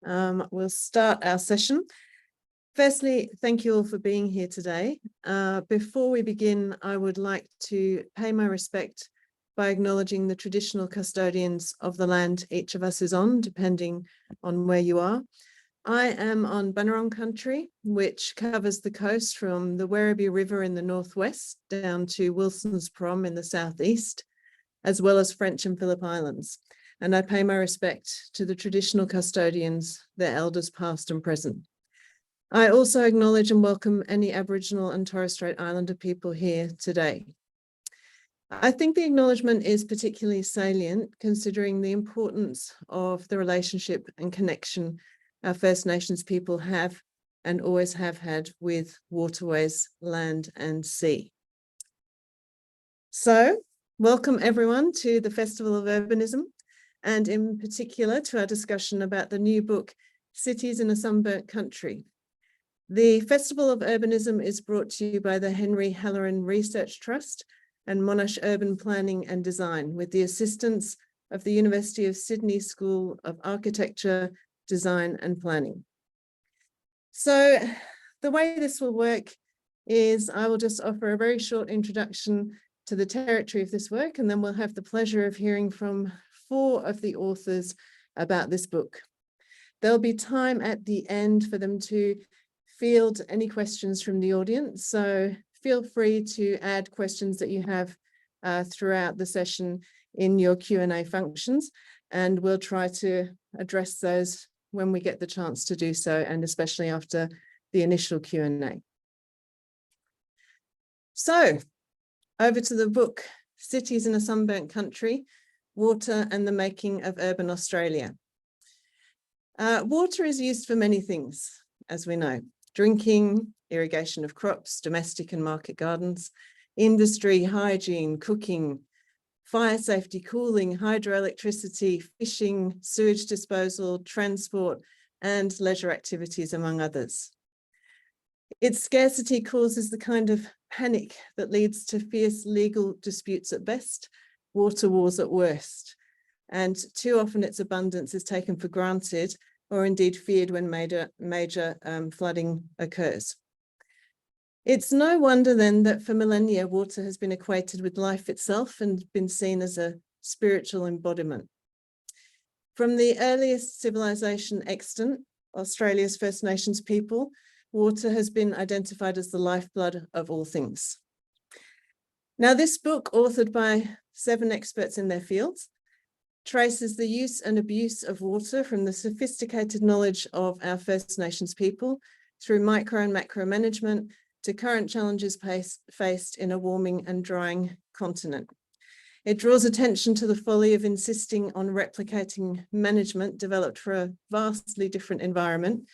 We'll start our session. Firstly, thank you all for being here today. Before we begin, I would like to pay my respect by acknowledging the traditional custodians of the land each of us is on, depending on where you are. I am on Bunurong Country, which covers the coast from the Werribee River in the northwest down to Wilson's Prom in the southeast, as well as French and Phillip Islands. And I pay my respect to the traditional custodians, their elders past and present. I also acknowledge and welcome any Aboriginal and Torres Strait Islander people here today. I think the acknowledgement is particularly salient considering the importance of the relationship and connection our First Nations people have and always have had with waterways, land and sea. So, welcome everyone to the Festival of Urbanism, and in particular to our discussion about the new book, Cities in a Sunburnt Country. The Festival of Urbanism is brought to you by the Henry Halloran Research Trust and Monash Urban Planning and Design with the assistance of the University of Sydney School of Architecture, Design and Planning. So the way this will work is I will just offer a very short introduction to the territory of this work, and then we'll have the pleasure of hearing from 4 of the authors about this book. There'll be time at the end for them to field any questions from the audience, so feel free to add questions that you have throughout the session in your Q&A functions, and we'll try to address those when we get the chance to do so, and especially after the initial Q&A. So, over to the book, Cities in a Sunburnt Country, Water and the Making of Urban Australia. Water is used for many things, as we know. Drinking, irrigation of crops, domestic and market gardens, industry, hygiene, cooking, fire safety, cooling, hydroelectricity, fishing, sewage disposal, transport, and leisure activities, among others. Its scarcity causes the kind of panic that leads to fierce legal disputes at best, water wars at worst. And too often its abundance is taken for granted or indeed feared when major flooding occurs. It's no wonder then that for millennia, water has been equated with life itself and been seen as a spiritual embodiment. From the earliest civilization extant, Australia's First Nations people, water has been identified as the lifeblood of all things. Now, this book, authored by 7 experts in their fields, traces the use and abuse of water from the sophisticated knowledge of our First Nations people through micro and macro management to current challenges faced in a warming and drying continent. It draws attention to the folly of insisting on replicating management developed for a vastly different environment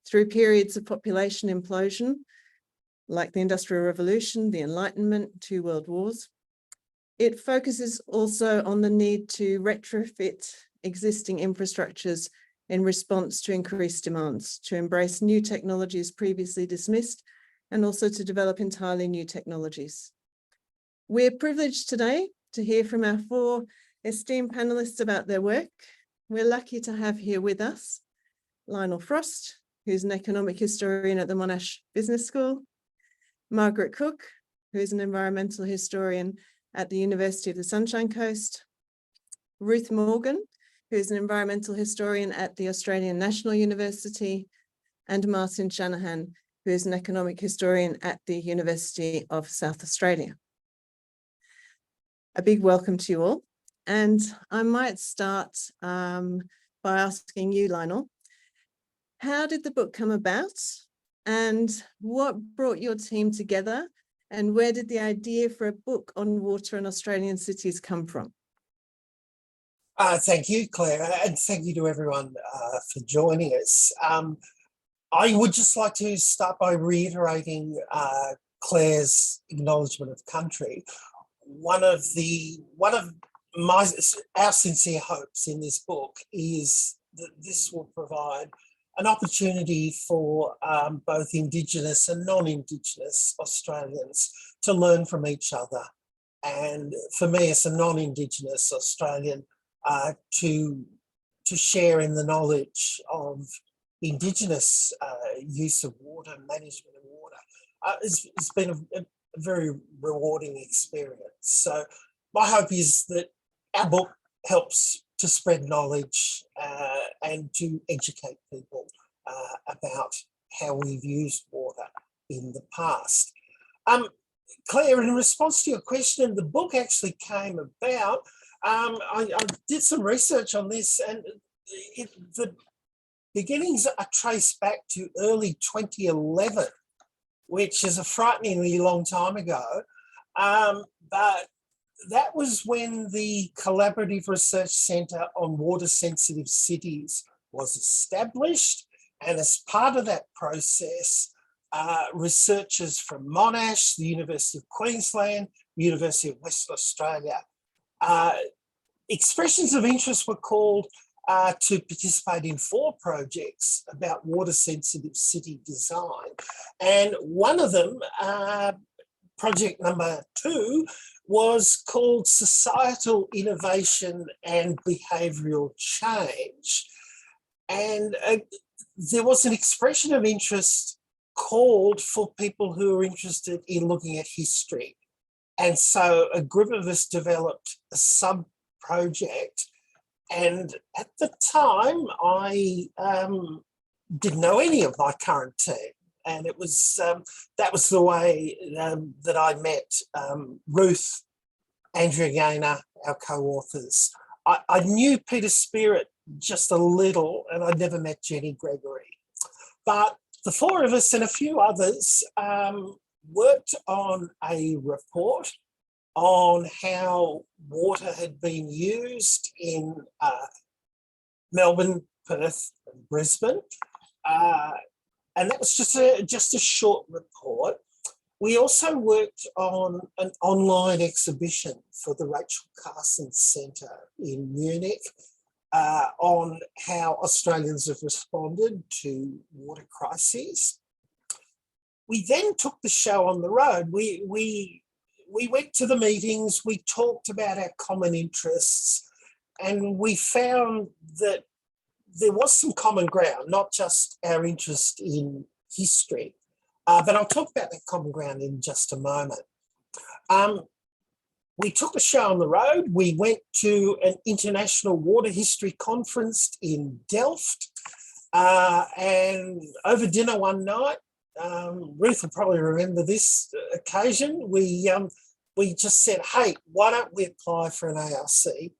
through periods of population implosion, like the Industrial Revolution, the Enlightenment, 2 world wars. It focuses also on the need to retrofit existing infrastructures in response to increased demands, to embrace new technologies previously dismissed, and also to develop entirely new technologies. We're privileged today to hear from our 4 esteemed panelists about their work. We're lucky to have here with us Lionel Frost, who's an economic historian at the Monash Business School, Margaret Cook, who is an environmental historian at the University of the Sunshine Coast, Ruth Morgan, who is an environmental historian at the Australian National University, and Martin Shanahan, who is an economic historian at the University of South Australia. A big welcome to you all. And I might start by asking you, Lionel, how did the book come about and what brought your team together? And where did the idea for a book on water in Australian cities come from? Thank you, Claire, and thank you to everyone for joining us. I would just like to start by reiterating Claire's acknowledgement of country. One of our sincere hopes in this book is that this will provide an opportunity for both Indigenous and non-Indigenous Australians to learn from each other. And for me, as a non-Indigenous Australian, to to share in the knowledge of Indigenous use of water, management of water. It's been a very rewarding experience. So my hope is that our book helps to spread knowledge and to educate people about how we've used water in the past. Claire, in response to your question, the book actually came about. I did some research on this, and the beginnings are traced back to early 2011, which is a frighteningly long time ago. But that was when the Collaborative Research Centre on Water Sensitive Cities was established. And as part of that process, researchers from Monash, the University of Queensland, University of Western Australia, expressions of interest were called to participate in 4 projects about water sensitive city design. And one of them, project number 2, was called Societal Innovation and Behavioural Change. And there was an expression of interest called for people who are interested in looking at history. And so a group of us developed a sub-project. And at the time, I didn't know any of my current team. And it was that was the way that I met Ruth, Andrea Gaynor, our co-authors. I knew Peter Spearritt just a little, and I'd never met Jenny Gregory. But the 4 of us and a few others worked on a report on how water had been used in Melbourne, Perth, and Brisbane. And that was just a short report. We also worked on an online exhibition for the Rachel Carson Centre in Munich on how Australians have responded to water crises. We then took the show on the road. We went to the meetings, we talked about our common interests, and we found that there was some common ground, not just our interest in history. But I'll talk about that common ground in just a moment. We took the show on the road. We went to an international water history conference in Delft. And over dinner one night, Ruth will probably remember this occasion, we just said, hey, why don't we apply for an ARC,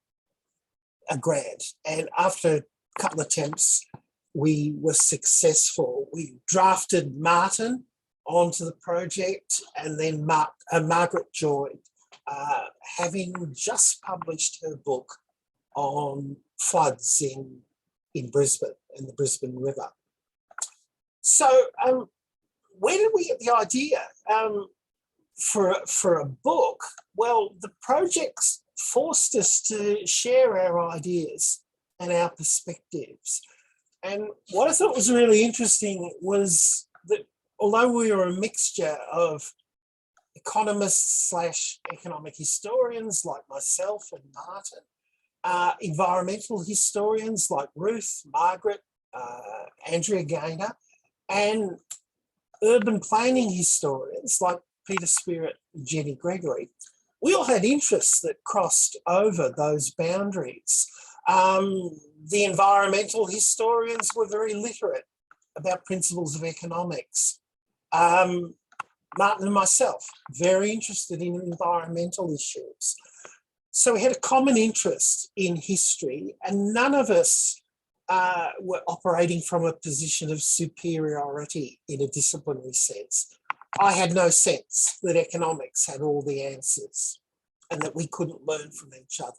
a grant? And after a couple of attempts, we were successful. We drafted Martin onto the project, and then Margaret joined, having just published her book on floods in Brisbane and the Brisbane River. So where did we get the idea for a book? Well, the projects forced us to share our ideas and our perspectives. And what I thought was really interesting was that although we were a mixture of economists / economic historians like myself and Martin, environmental historians like Ruth, Margaret, Andrea Gaynor, and urban planning historians like Peter Spearritt and Jenny Gregory, we all had interests that crossed over those boundaries. The environmental historians were very literate about principles of economics. Martin and myself, very interested in environmental issues. So we had a common interest in history, and none of us were operating from a position of superiority in a disciplinary sense. I had no sense that economics had all the answers and that we couldn't learn from each other.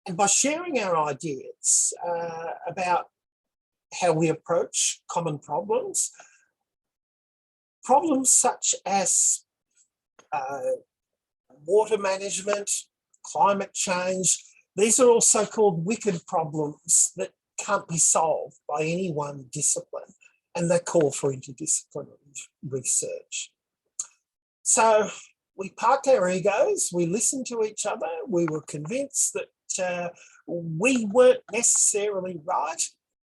And by sharing our ideas about how we approach common problems such as water management, climate change, these are all so-called wicked problems that can't be solved by any one discipline, and they call for interdisciplinary research. So we parked our egos, we listened to each other, we were convinced that we weren't necessarily right.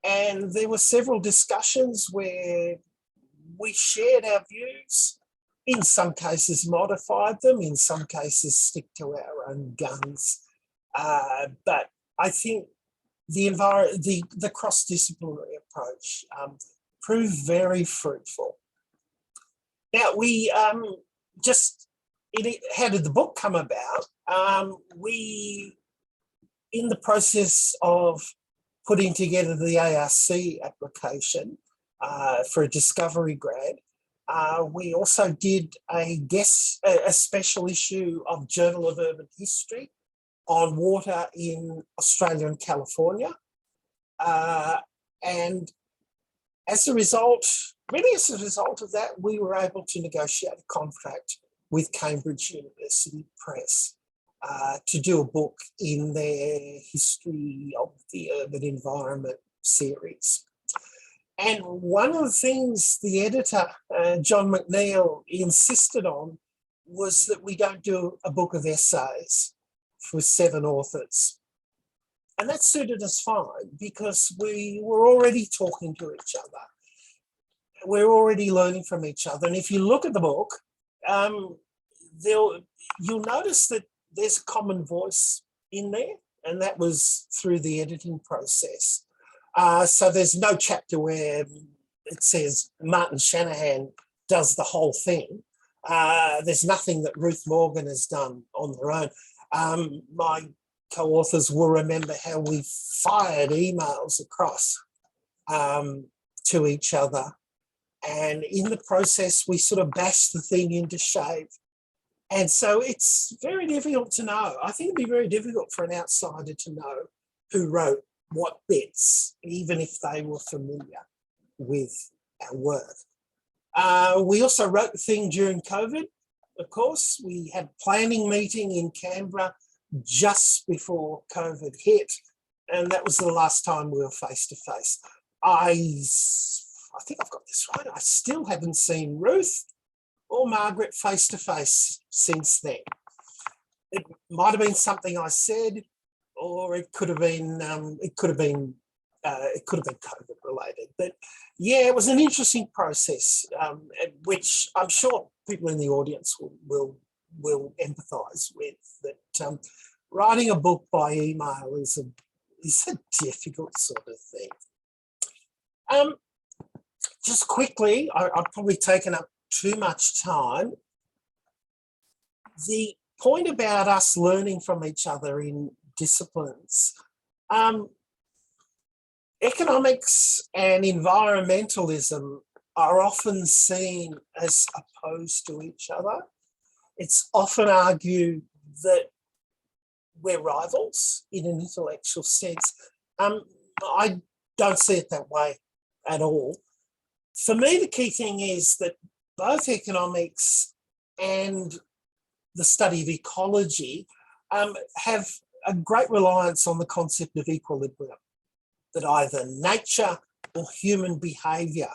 And there were several discussions where we shared our views, in some cases modified them, in some cases stick to our own guns. But I think the cross-disciplinary approach proved very fruitful. Now, how did the book come about? In the process of putting together the ARC application for a discovery grant, we also did a special issue of Journal of Urban History on water in Australia and California. And as a result of that, we were able to negotiate a contract with Cambridge University Press to do a book in their History of the Urban Environment series. And one of the things the editor, John McNeill, insisted on was that we don't do a book of essays for 7 authors. And that suited us fine because we were already talking to each other. We're already learning from each other. And if you look at the book, you'll notice that there's a common voice in there, and that was through the editing process. So there's no chapter where it says Martin Shanahan does the whole thing. There's nothing that Ruth Morgan has done on her own. My co-authors will remember how we fired emails across to each other. And in the process, we sort of bashed the thing into shape. And so it's very difficult to know. I think it'd be very difficult for an outsider to know who wrote what bits, even if they were familiar with our work. We also wrote the thing during COVID, of course. We had a planning meeting in Canberra just before COVID hit, and that was the last time we were face to face. I think I've got this right. I still haven't seen Ruth or Margaret face to face since then. It might have been something I said, or it could have been COVID related. But yeah, it was an interesting process, which I'm sure people in the audience will empathise with. That writing a book by email is a difficult sort of thing. Just quickly, I've probably taken up too much time. The point about us learning from each other in disciplines, economics and environmentalism are often seen as opposed to each other. It's often argued that we're rivals in an intellectual sense. I don't see it that way at all. For me, the key thing is that both economics and the study of ecology have a great reliance on the concept of equilibrium, that either nature or human behaviour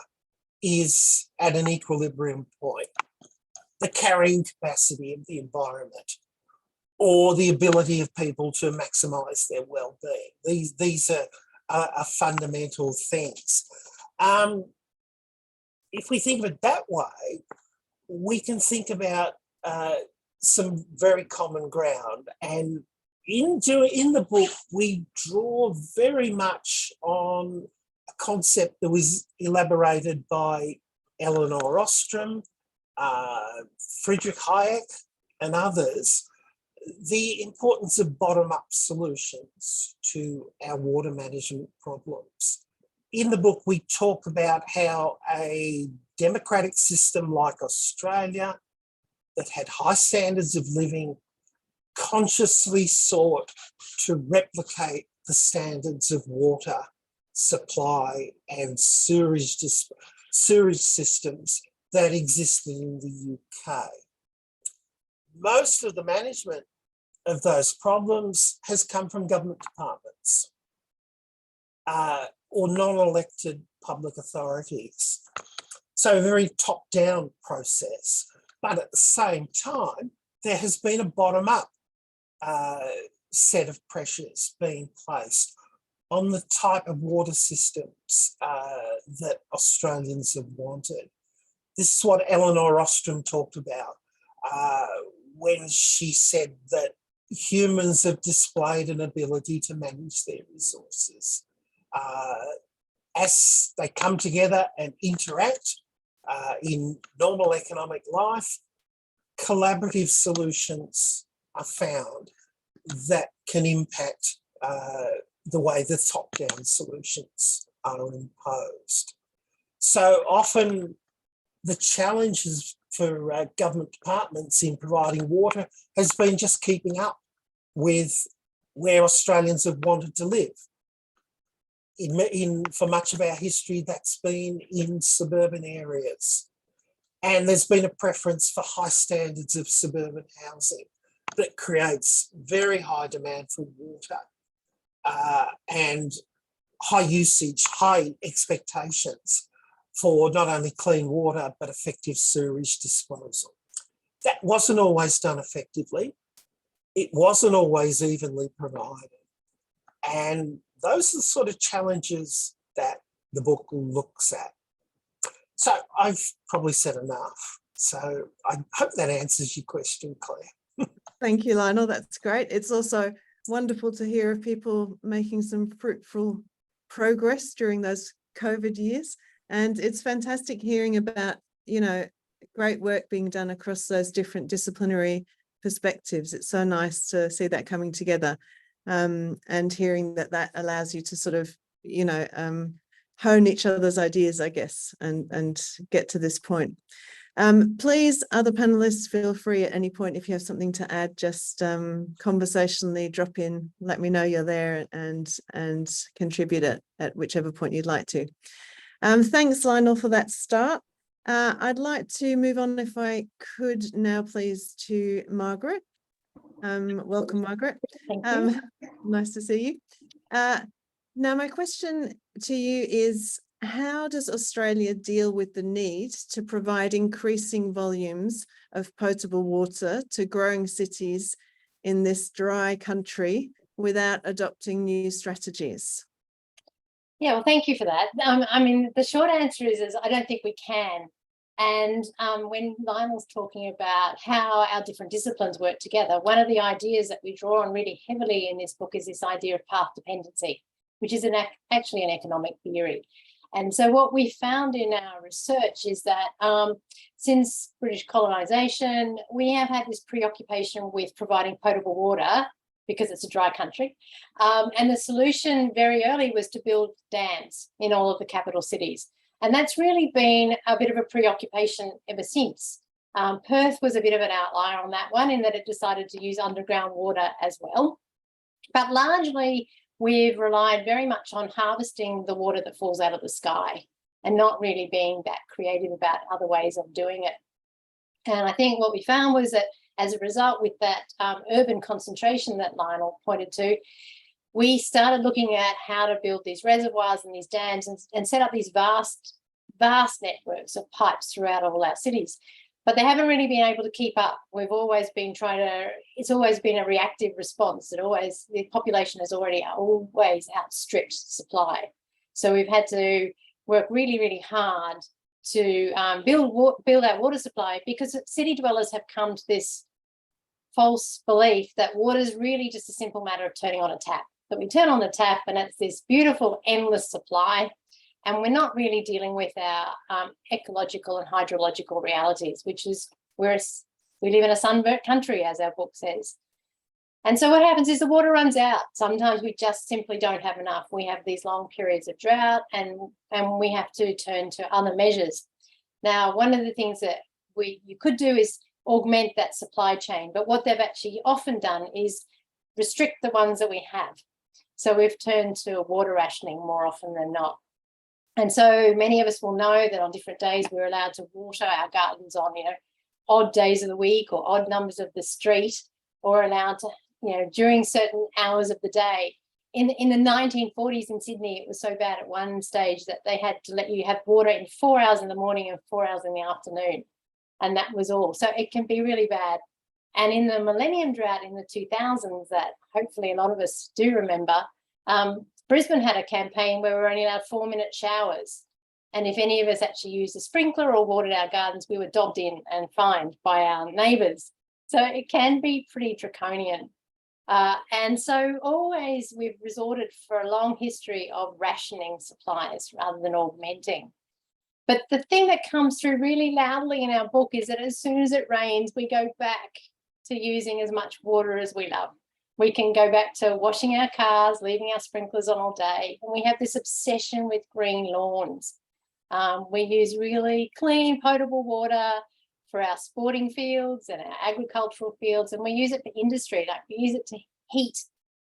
is at an equilibrium point, the carrying capacity of the environment, or the ability of people to maximise their well-being. These are fundamental things. If we think of it that way, we can think about some very common ground. And in the book, we draw very much on a concept that was elaborated by Elinor Ostrom, Friedrich Hayek, and others, the importance of bottom-up solutions to our water management problems. In the book, we talk about how a democratic system like Australia that had high standards of living consciously sought to replicate the standards of water supply and sewerage systems that existed in the UK. Most of the management of those problems has come from government departments or non-elected public authorities. So a very top-down process. But at the same time, there has been a bottom-up set of pressures being placed on the type of water systems that Australians have wanted. This is what Eleanor Ostrom talked about when she said that humans have displayed an ability to manage their resources. As they come together and interact in normal economic life, collaborative solutions are found that can impact the way the top-down solutions are imposed. So often the challenges for government departments in providing water has been just keeping up with where Australians have wanted to live. For much of our history, that's been in suburban areas. And there's been a preference for high standards of suburban housing that creates very high demand for water and high usage, high expectations for not only clean water, but effective sewerage disposal. That wasn't always done effectively. It wasn't always evenly provided. And those are the sort of challenges that the book looks at. So I've probably said enough. So I hope that answers your question, Claire. Thank you, Lionel. That's great. It's also wonderful to hear of people making some fruitful progress during those COVID years. And it's fantastic hearing about, you know, great work being done across those different disciplinary perspectives. It's so nice to see that coming together and hearing that allows you to sort of, you know, hone each other's ideas, I guess, and get to this point. Please, other panelists, feel free at any point if you have something to add, just conversationally drop in, let me know you're there and contribute at whichever point you'd like to. Thanks, Lionel, for that start. I'd like to move on, if I could now, please, to Margaret. Welcome, Margaret. Thank you. Nice to see you. Now, my question to you is, how does Australia deal with the need to provide increasing volumes of potable water to growing cities in this dry country without adopting new strategies? Yeah, well, thank you for that. I mean, the short answer is I don't think we can. And when Lionel's talking about how our different disciplines work together, one of the ideas that we draw on really heavily in this book is this idea of path dependency, which is actually an economic theory. And so what we found in our research is that since British colonisation, we have had this preoccupation with providing potable water because it's a dry country. And the solution very early was to build dams in all of the capital cities. And that's really been a bit of a preoccupation ever since. Perth was a bit of an outlier on that one in that it decided to use underground water as well. But largely, we've relied very much on harvesting the water that falls out of the sky and not really being that creative about other ways of doing it. And I think what we found was that as a result, with that urban concentration that Lionel pointed to, we started looking at how to build these reservoirs and these dams and set up these vast networks of pipes throughout all our cities. But they haven't really been able to keep up. We've always been it's always been a reactive response. The population has always outstripped supply. So we've had to work really, really hard to build our water supply, because city dwellers have come to this false belief that water is really just a simple matter of turning on a tap. That we turn on the tap and it's this beautiful endless supply, and we're not really dealing with our ecological and hydrological realities, which is where we live in a sunburnt country, as our book says. And so what happens is the water runs out. Sometimes we just simply don't have enough. We have these long periods of drought and we have to turn to other measures. Now, one of the things that you could do is augment that supply chain, but what they've actually often done is restrict the ones that we have. So we've turned to water rationing more often than not. And so many of us will know that on different days we're allowed to water our gardens on, odd days of the week or odd numbers of the street, or allowed to, during certain hours of the day. In the 1940s in Sydney, it was so bad at one stage that they had to let you have water in 4 hours in the morning and 4 hours in the afternoon. And that was all. So it can be really bad. And in the millennium drought in the 2000s, that hopefully a lot of us do remember, Brisbane had a campaign where we were only allowed 4-minute showers. And if any of us actually used a sprinkler or watered our gardens, we were dobbed in and fined by our neighbours. So it can be pretty draconian. And so always we've resorted for a long history of rationing supplies rather than augmenting. But the thing that comes through really loudly in our book is that as soon as it rains, we go back to using as much water as we love. We can go back to washing our cars, leaving our sprinklers on all day. And we have this obsession with green lawns. We use really clean, potable water for our sporting fields and our agricultural fields, and we use it for industry. Like we use it to heat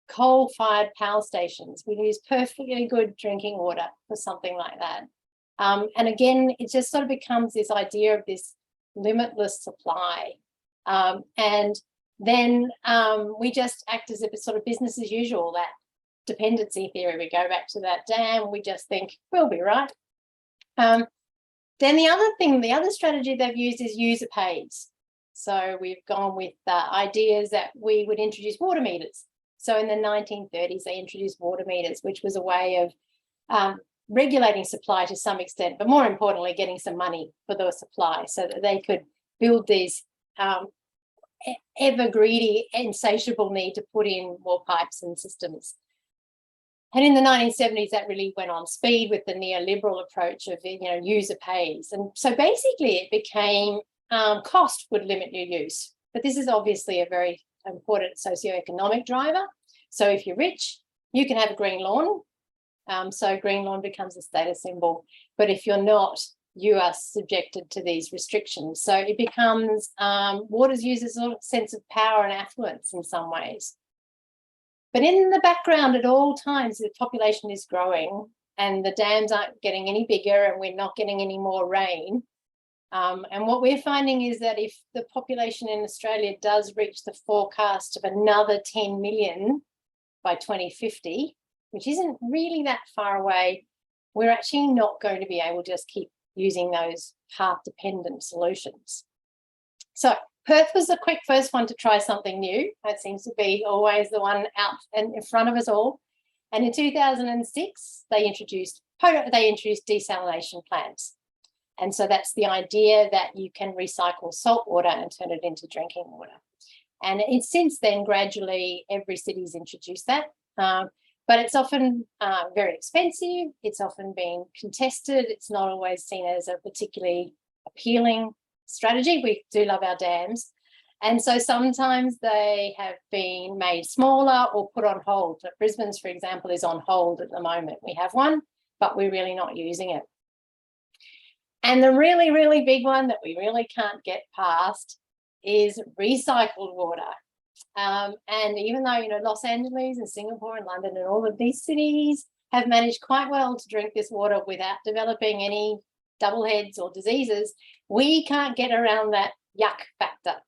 coal-fired power stations. We use perfectly good drinking water for something like that. And again, it just sort of becomes this idea of this limitless supply. And then we just act as if it's sort of business as usual, that dependency theory. We go back to that dam, we just think we'll be right. Then the other strategy they've used is user pays. So we've gone with ideas that we would introduce water meters. So in the 1930s, they introduced water meters, which was a way of regulating supply to some extent, but more importantly, getting some money for the supply so that they could build these ever greedy, insatiable need to put in more pipes and systems. And in the 1970s, that really went on speed with the neoliberal approach of, user pays. And so basically it became cost would limit your use. But this is obviously a very important socioeconomic driver. So if you're rich, you can have a green lawn. So green lawn becomes a status symbol. But if you're not, you are subjected to these restrictions. So it becomes water's used as a sense of power and affluence in some ways. But in the background at all times, the population is growing and the dams aren't getting any bigger and we're not getting any more rain. And what we're finding is that if the population in Australia does reach the forecast of another 10 million by 2050, which isn't really that far away, we're actually not going to be able to just keep using those path-dependent solutions. So Perth was the quick first one to try something new. That seems to be always the one out and in front of us all. And in 2006, they introduced desalination plants. And so that's the idea that you can recycle salt water and turn it into drinking water. And it's since then gradually every city's introduced that. But it's often very expensive. It's often been contested. It's not always seen as a particularly appealing strategy. We do love our dams. And so sometimes they have been made smaller or put on hold. Brisbane's, for example, is on hold at the moment. We have one, but we're really not using it. And the really, really big one that we really can't get past is recycled water. And even though, Los Angeles and Singapore and London and all of these cities have managed quite well to drink this water without developing any double heads or diseases, we can't get around that yuck factor.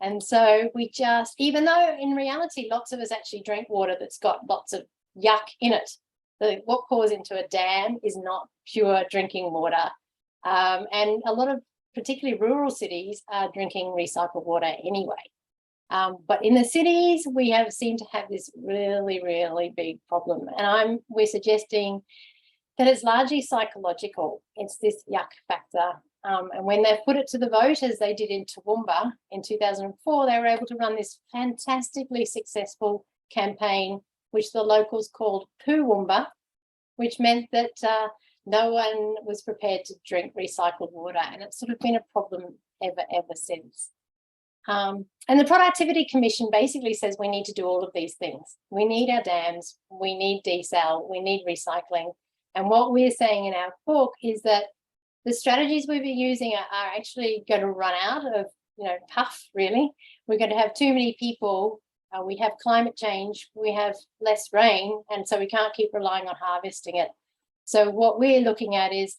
And so we just, even though in reality, lots of us actually drink water that's got lots of yuck in it. What pours into a dam is not pure drinking water. And a lot of particularly rural cities are drinking recycled water anyway. But in the cities, we have seemed to have this really, really big problem. And we're suggesting that it's largely psychological. It's this yuck factor. And when they've put it to the vote, as they did in Toowoomba in 2004, they were able to run this fantastically successful campaign, which the locals called Poowoomba, which meant that no one was prepared to drink recycled water. And it's sort of been a problem ever since. And the Productivity Commission basically says we need to do all of these things. We need our dams, we need desal, we need recycling. And what we're saying in our book is that the strategies we've been using are actually going to run out of, puff, really. We're going to have too many people. We have climate change, we have less rain, and so we can't keep relying on harvesting it. So what we're looking at is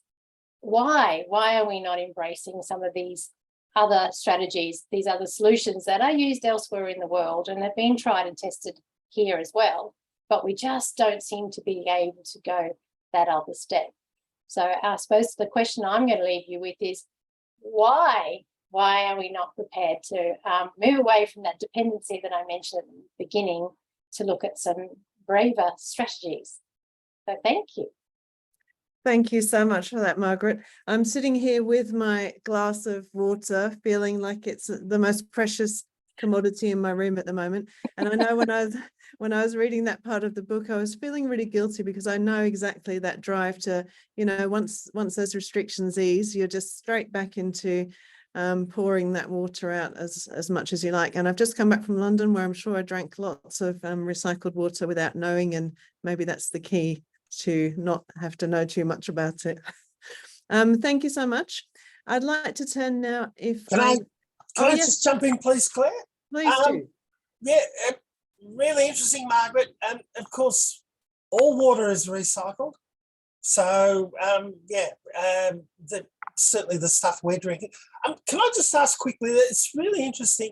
why are we not embracing some of these other strategies, these other solutions that are used elsewhere in the world and have been tried and tested here as well, but we just don't seem to be able to go that other step. So I suppose the question I'm going to leave you with is why why are we not prepared to move away from that dependency that I mentioned at the beginning to look at some braver strategies? So thank you. Thank you so much for that, Margaret. I'm sitting here with my glass of water, feeling like it's the most precious commodity in my room at the moment. And I know when I was reading that part of the book, I was feeling really guilty because I know exactly that drive to, you know, once those restrictions ease, you're just straight back into pouring that water out as much as you like. And I've just come back from London, where I'm sure I drank lots of recycled water without knowing, and maybe that's the key to not have to know too much about it. Thank you so much. I'd like to turn now, if Can I just jump in, please, Claire? Please do. Yeah, really interesting, Margaret. And of course, all water is recycled. So certainly the stuff we're drinking. Can I just ask quickly? It's really interesting.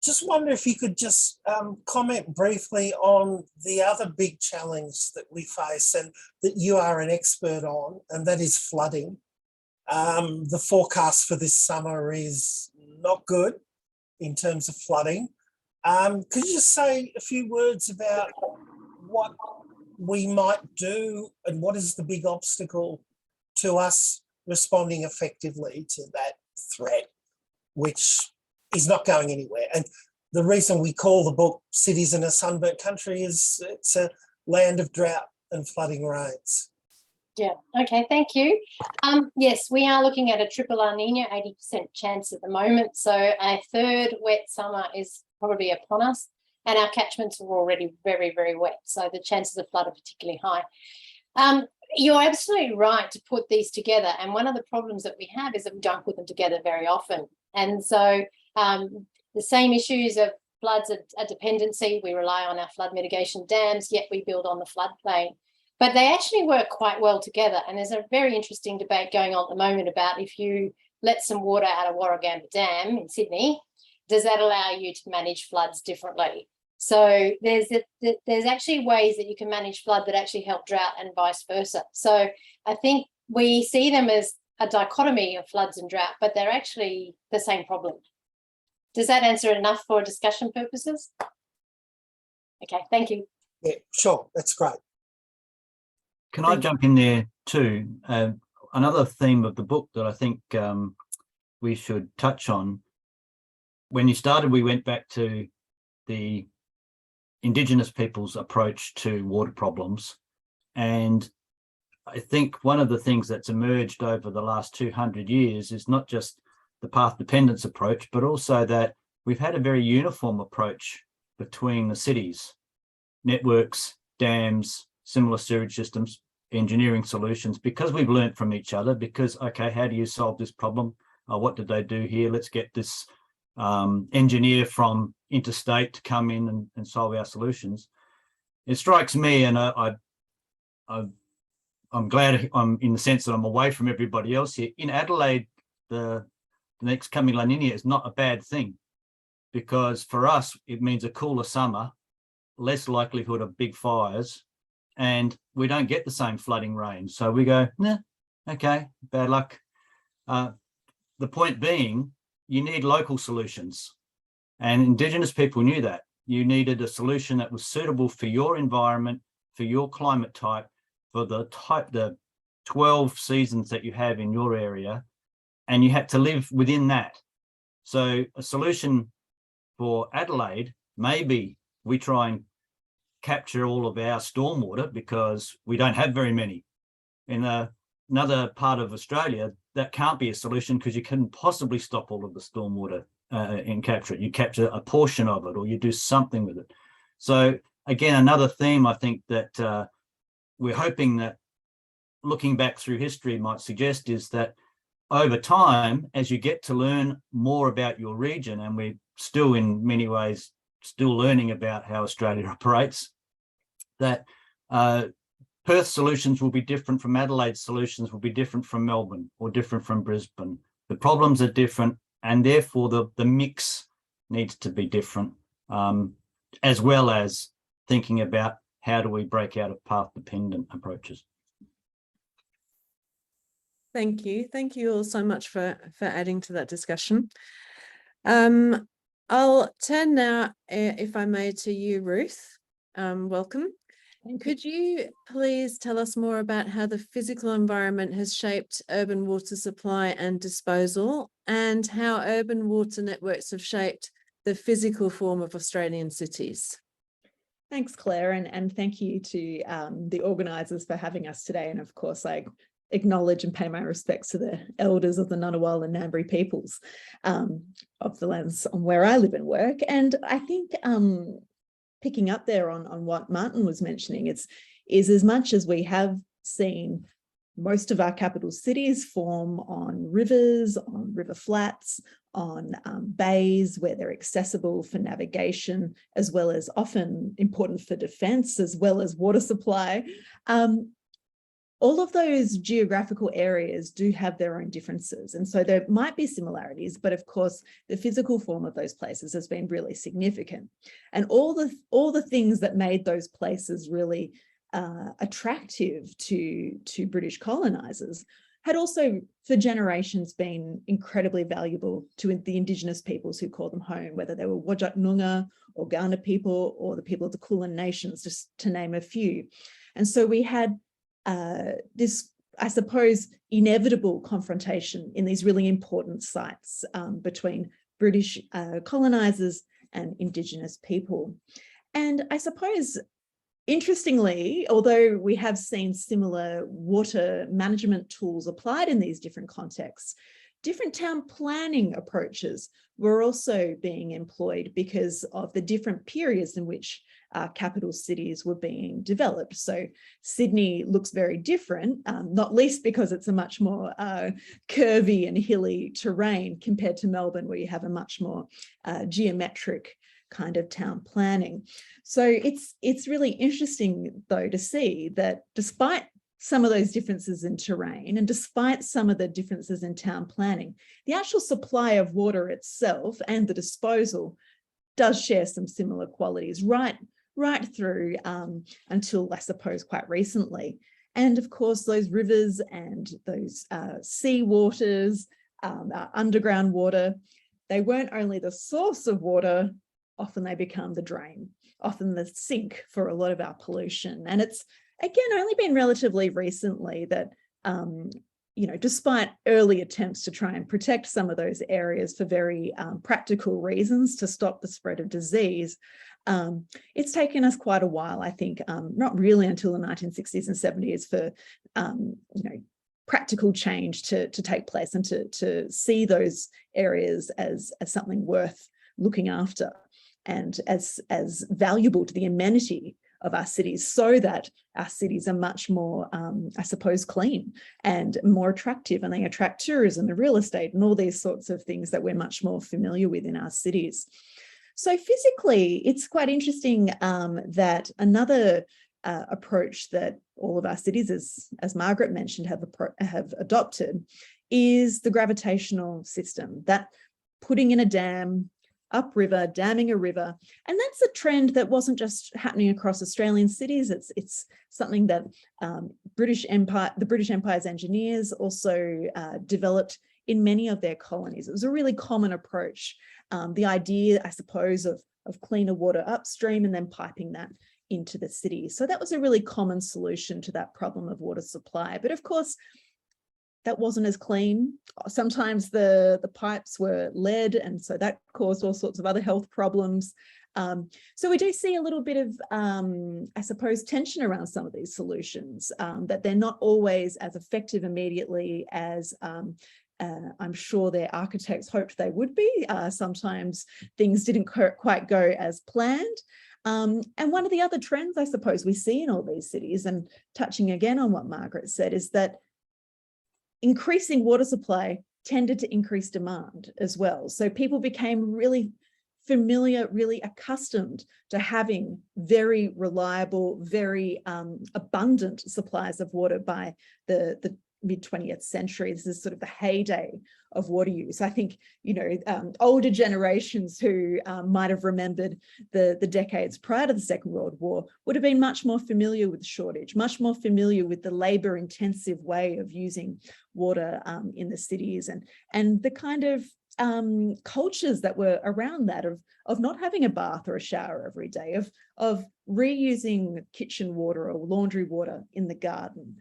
Just wonder if you could just comment briefly on the other big challenge that we face and that you are an expert on, and that is flooding. The forecast for this summer is not good in terms of flooding. Could you just say a few words about what we might do and what is the big obstacle to us responding effectively to that threat, which is not going anywhere? And the reason we call the book Cities in a Sunburnt Country is it's a land of drought and flooding rains. Yeah, okay, thank you. Yes, we are looking at a triple La Nina, 80% chance at the moment. So a third wet summer is probably upon us, and our catchments are already very, very wet. So the chances of flood are particularly high. You're absolutely right to put these together. And one of the problems that we have is that we don't put them together very often. And so the same issues of floods are a dependency. We rely on our flood mitigation dams, yet we build on the floodplain. But they actually work quite well together. And there's a very interesting debate going on at the moment about if you let some water out of Warragamba Dam in Sydney, does that allow you to manage floods differently? So there's actually ways that you can manage flood that actually help drought and vice versa. So I think we see them as a dichotomy of floods and drought, but they're actually the same problem. Does that answer enough for discussion purposes? Okay, thank you. Yeah, sure, that's great. Can I jump in there too? Another theme of the book that I think we should touch on. When you started, we went back to the Indigenous people's approach to water problems. And I think one of the things that's emerged over the last 200 years is not just the path dependence approach, but also that we've had a very uniform approach between the cities, networks, dams, similar sewage systems, engineering solutions, because we've learnt from each other, because, okay, how do you solve this problem? What did they do here? Let's get this engineer from interstate to come in and solve our solutions. It strikes me, and I'm glad I'm in the sense that I'm away from everybody else here. In Adelaide, the next coming La Nina is not a bad thing, because for us, it means a cooler summer, less likelihood of big fires, and we don't get the same flooding rain. So we go, nah, okay, bad luck. The point being, you need local solutions. And Indigenous people knew that. You needed a solution that was suitable for your environment, for your climate type, for the 12 seasons that you have in your area, and you had to live within that. So a solution for Adelaide, maybe we try and capture all of our stormwater because we don't have very many. In another part of Australia, that can't be a solution because you couldn't possibly stop all of the stormwater and capture it. You capture a portion of it, or you do something with it. So again, another theme I think that we're hoping that looking back through history might suggest is that over time, as you get to learn more about your region, and we're still in many ways still learning about how Australia operates, that Perth solutions will be different from Adelaide solutions, will be different from Melbourne or different from Brisbane. The problems are different, and therefore the mix needs to be different, as well as thinking about how do we break out of path-dependent approaches. Thank you. Thank you all so much for adding to that discussion. I'll turn now, if I may, to you, Ruth. Welcome. Could you please tell us more about how the physical environment has shaped urban water supply and disposal, and how urban water networks have shaped the physical form of Australian cities? Thanks, Claire, and thank you to the organisers for having us today. And of course, I acknowledge and pay my respects to the elders of the Ngunnawal and Ngambri peoples of the lands on where I live and work. And I think picking up there on what Martin was mentioning, is as much as we have seen most of our capital cities form on rivers, on river flats, on bays where they're accessible for navigation, as well as often important for defence, as well as water supply. All of those geographical areas do have their own differences. And so there might be similarities, but of course, the physical form of those places has been really significant. And all the things that made those places really attractive to British colonisers had also for generations been incredibly valuable to the Indigenous peoples who call them home, whether they were Whadjuk Noongar or Kaurna people or the people of the Kulin Nations, just to name a few. And so we had this, I suppose, inevitable confrontation in these really important sites between British colonisers and Indigenous people. And I suppose, interestingly, although we have seen similar water management tools applied in these different contexts, different town planning approaches were also being employed because of the different periods in which capital cities were being developed. So Sydney looks very different, not least because it's a much more curvy and hilly terrain compared to Melbourne, where you have a much more geometric kind of town planning. So it's really interesting, though, to see that despite some of those differences in terrain and despite some of the differences in town planning, the actual supply of water itself and the disposal does share some similar qualities right through until, I suppose, quite recently. And of course, those rivers and those sea waters, underground water, they weren't only the source of water, often they become the drain, often the sink for a lot of our pollution. And it's, again, only been relatively recently that, despite early attempts to try and protect some of those areas for very practical reasons to stop the spread of disease, it's taken us quite a while, I think, not really until the 1960s and 70s for, practical change to take place and to see those areas as something worth looking after and as valuable to the amenity of our cities, so that our cities are much more, I suppose, clean and more attractive, and they attract tourism and real estate and all these sorts of things that we're much more familiar with in our cities. So physically, it's quite interesting that another approach that all of our cities, as Margaret mentioned, have adopted is the gravitational system, that putting in a dam upriver, damming a river. And that's a trend that wasn't just happening across Australian cities. It's something that the British Empire's engineers also developed in many of their colonies. It was a really common approach. The idea, I suppose, of cleaner water upstream and then piping that into the city. So that was a really common solution to that problem of water supply. But of course, that wasn't as clean. Sometimes the pipes were lead, and so that caused all sorts of other health problems. So we do see a little bit of, I suppose, tension around some of these solutions, that they're not always as effective immediately as I'm sure their architects hoped they would be. Sometimes things didn't quite go as planned. And one of the other trends, I suppose, we see in all these cities, and touching again on what Margaret said, is that increasing water supply tended to increase demand as well. So people became really familiar, really accustomed to having very reliable, very abundant supplies of water by the mid 20th century. This is sort of the heyday of water use. I think, you know, older generations who might have remembered the decades prior to the Second World War would have been much more familiar with the shortage, much more familiar with the labor intensive way of using water in the cities, and the kind of cultures that were around that of not having a bath or a shower every day, of reusing kitchen water or laundry water in the garden.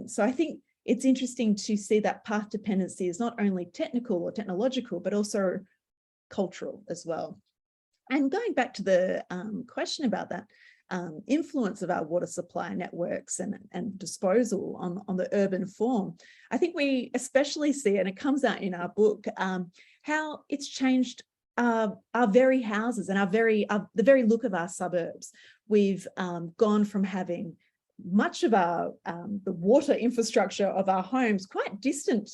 So I think it's interesting to see that path dependency is not only technical or technological, but also cultural as well. And going back to the question about that influence of our water supply networks and disposal on the urban form, I think we especially see, and it comes out in our book, how it's changed our very houses and the very look of our suburbs. We've gone from having much of our the water infrastructure of our homes quite distant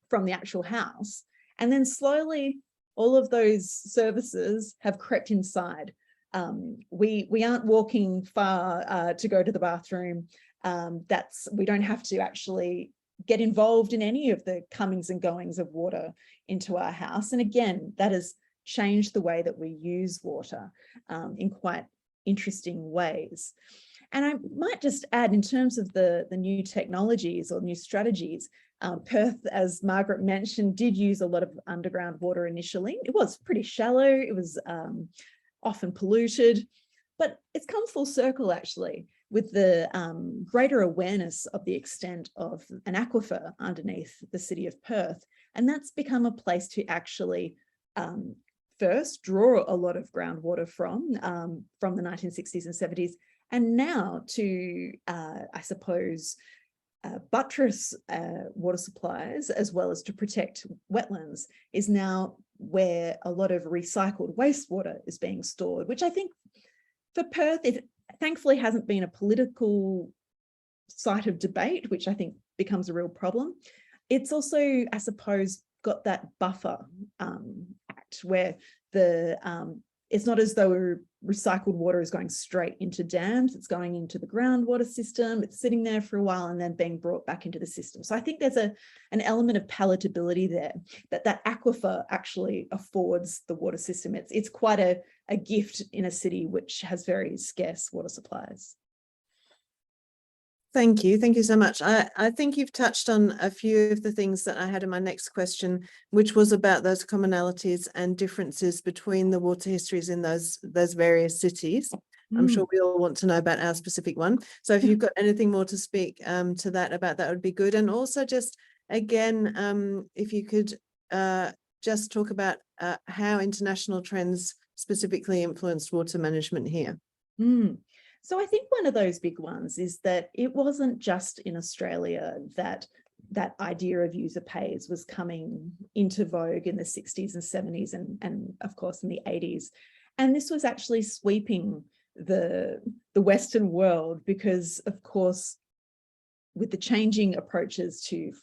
from the actual house, and then slowly all of those services have crept inside. We aren't walking far to go to the bathroom. We don't have to actually get involved in any of the comings and goings of water into our house. And again, that has changed the way that we use water in quite interesting ways. And I might just add, in terms of the new technologies or new strategies, Perth, as Margaret mentioned, did use a lot of underground water initially. It was pretty shallow, it was often polluted, but it's come full circle actually with the greater awareness of the extent of an aquifer underneath the city of Perth. And that's become a place to actually first draw a lot of groundwater from the 1960s and 70s, and now to, I suppose, buttress water supplies as well as to protect wetlands, is now where a lot of recycled wastewater is being stored, which I think for Perth, it thankfully hasn't been a political site of debate, which I think becomes a real problem. It's also, I suppose, got that buffer act where it's not as though recycled water is going straight into dams, it's going into the groundwater system, it's sitting there for a while and then being brought back into the system. So I think there's an element of palatability there, that aquifer actually affords the water system. It's quite a gift in a city which has very scarce water supplies. Thank you so much. I think you've touched on a few of the things that I had in my next question, which was about those commonalities and differences between the water histories in those various cities. I'm sure we all want to know about our specific one. So if you've got anything more to speak to that about, that would be good. And also just again, if you could just talk about how international trends specifically influenced water management here. So I think one of those big ones is that it wasn't just in Australia that idea of user pays was coming into vogue in the 60s and 70s and of course in the 80s. And this was actually sweeping the Western world because, of course, with the changing approaches to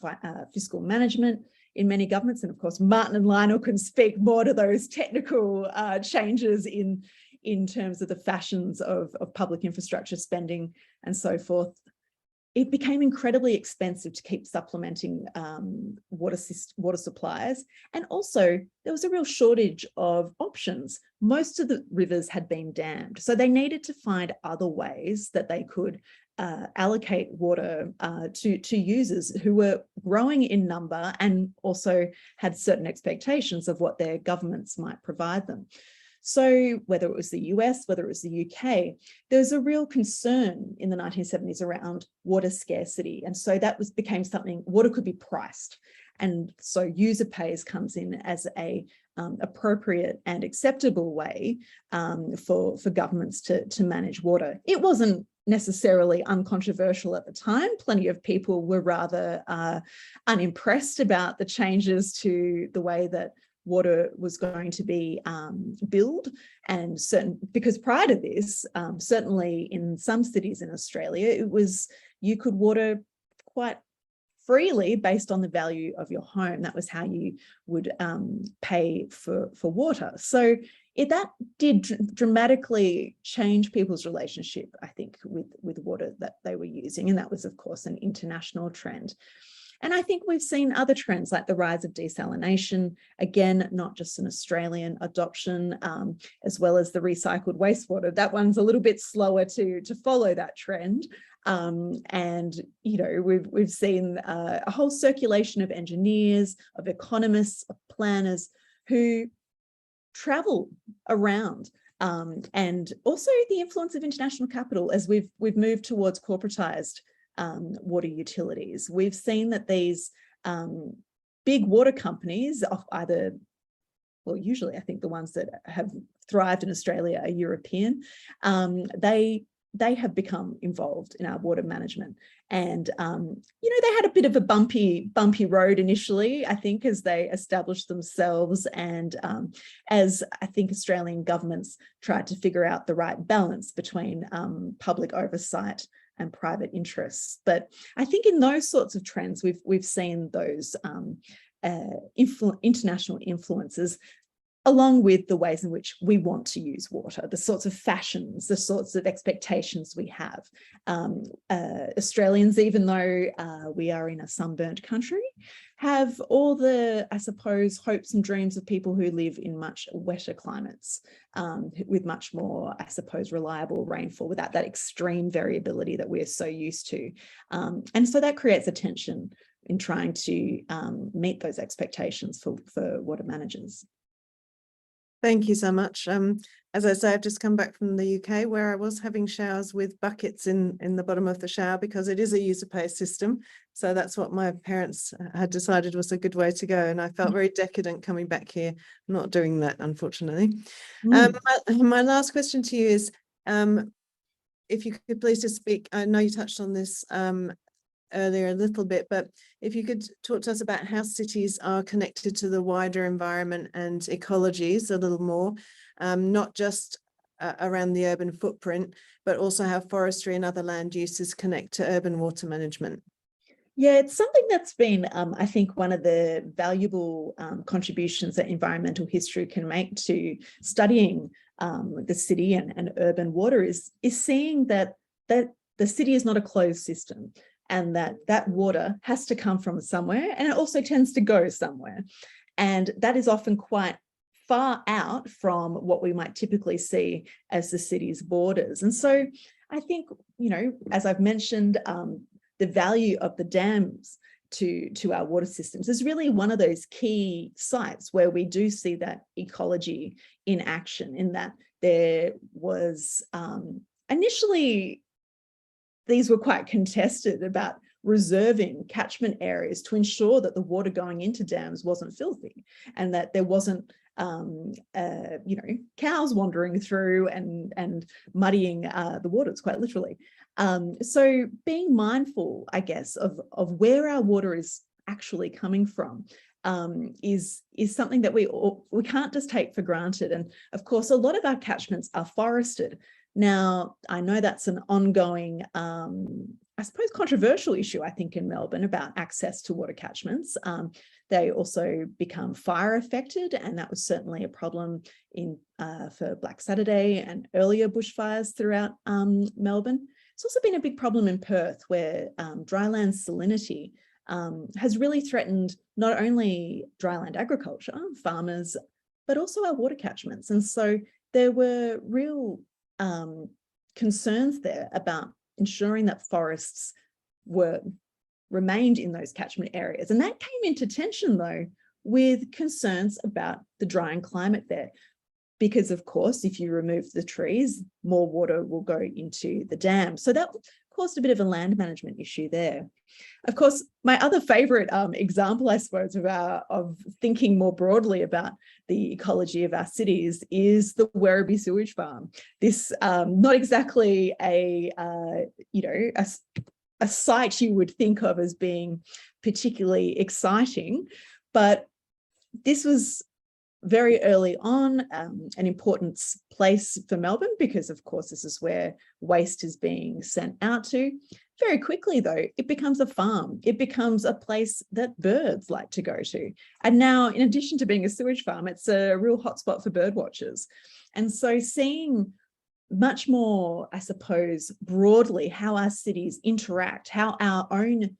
fiscal management in many governments, and of course Martin and Lionel can speak more to those technical changes in terms of the fashions of public infrastructure spending and so forth, it became incredibly expensive to keep supplementing water supplies. And also there was a real shortage of options. Most of the rivers had been dammed, so they needed to find other ways that they could allocate water to users who were growing in number and also had certain expectations of what their governments might provide them. So whether it was the US, whether it was the UK, there was a real concern in the 1970s around water scarcity. And so that became something, water could be priced. And so user pays comes in as a appropriate and acceptable way for governments to manage water. It wasn't necessarily uncontroversial at the time. Plenty of people were rather unimpressed about the changes to the way that water was going to be billed, and because prior to this, certainly in some cities in Australia, you could water quite freely based on the value of your home. That was how you would pay for water. So that did dramatically change people's relationship, I think, with water that they were using, and that was, of course, an international trend. And I think we've seen other trends like the rise of desalination, again, not just an Australian adoption, as well as the recycled wastewater. That one's a little bit slower to follow that trend. And, you know, we've seen a whole circulation of engineers, of economists, of planners who travel around, and also the influence of international capital as we've moved towards corporatized water utilities. We've seen that these big water companies of either, well, usually I think the ones that have thrived in Australia are European, they have become involved in our water management. And, you know, they had a bit of a bumpy road initially, I think, as they established themselves and as I think Australian governments tried to figure out the right balance between public oversight and private interests. But I think in those sorts of trends, we've seen those international influences, along with the ways in which we want to use water, the sorts of fashions, the sorts of expectations we have. Australians, even though we are in a sunburnt country, have all the, I suppose, hopes and dreams of people who live in much wetter climates, with much more, I suppose, reliable rainfall without that extreme variability that we're so used to. And so that creates a tension in trying to meet those expectations for water managers. Thank you so much. As I say, I've just come back from the UK where I was having showers with buckets in the bottom of the shower because it is a user pay system. So that's what my parents had decided was a good way to go. And I felt very decadent coming back here. I'm not doing that, unfortunately. My last question to you is, if you could please just speak, I know you touched on this earlier a little bit, but if you could talk to us about how cities are connected to the wider environment and ecologies a little more, not just around the urban footprint, but also how forestry and other land uses connect to urban water management. Yeah, it's something that's been, I think, one of the valuable contributions that environmental history can make to studying the city and urban water is seeing that the city is not a closed system, and that water has to come from somewhere, and it also tends to go somewhere. And that is often quite far out from what we might typically see as the city's borders. And so I think, you know, as I've mentioned, the value of the dams to our water systems is really one of those key sites where we do see that ecology in action, in that there was initially, these were quite contested about reserving catchment areas to ensure that the water going into dams wasn't filthy and that there wasn't, you know, cows wandering through and muddying the waters, quite literally. So being mindful, I guess, of where our water is actually coming from is something that we can't just take for granted. And of course, a lot of our catchments are forested. Now, I know that's an ongoing, I suppose, controversial issue, I think, in Melbourne about access to water catchments. They also become fire affected, and that was certainly a problem for Black Saturday and earlier bushfires throughout Melbourne. It's also been a big problem in Perth, where dryland salinity has really threatened not only dryland agriculture, farmers, but also our water catchments. And so there were real concerns there about ensuring that forests remained in those catchment areas. And that came into tension, though, with concerns about the drying climate there. Because, of course, if you remove the trees, more water will go into the dam. So that caused a bit of a land management issue there. Of course, my other favourite example, I suppose, of thinking more broadly about the ecology of our cities is the Werribee sewage farm. This not exactly a site you would think of as being particularly exciting, but this was very early on an important place for Melbourne, because of course this is where waste is being sent out to. Very quickly, though, it becomes a farm. It becomes a place that birds like to go to. And now, in addition to being a sewage farm, it's a real hotspot for bird watchers. And so seeing much more, I suppose, broadly how our cities interact, how our own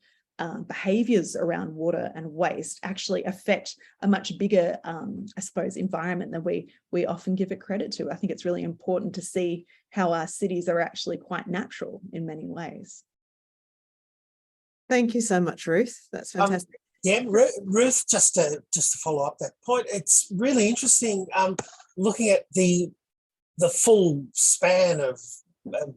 behaviours around water and waste actually affect a much bigger, I suppose, environment than we often give it credit to. I think it's really important to see how our cities are actually quite natural in many ways. Thank you so much, Ruth. That's fantastic. Yeah, Ruth, just to follow up that point, it's really interesting looking at the full span of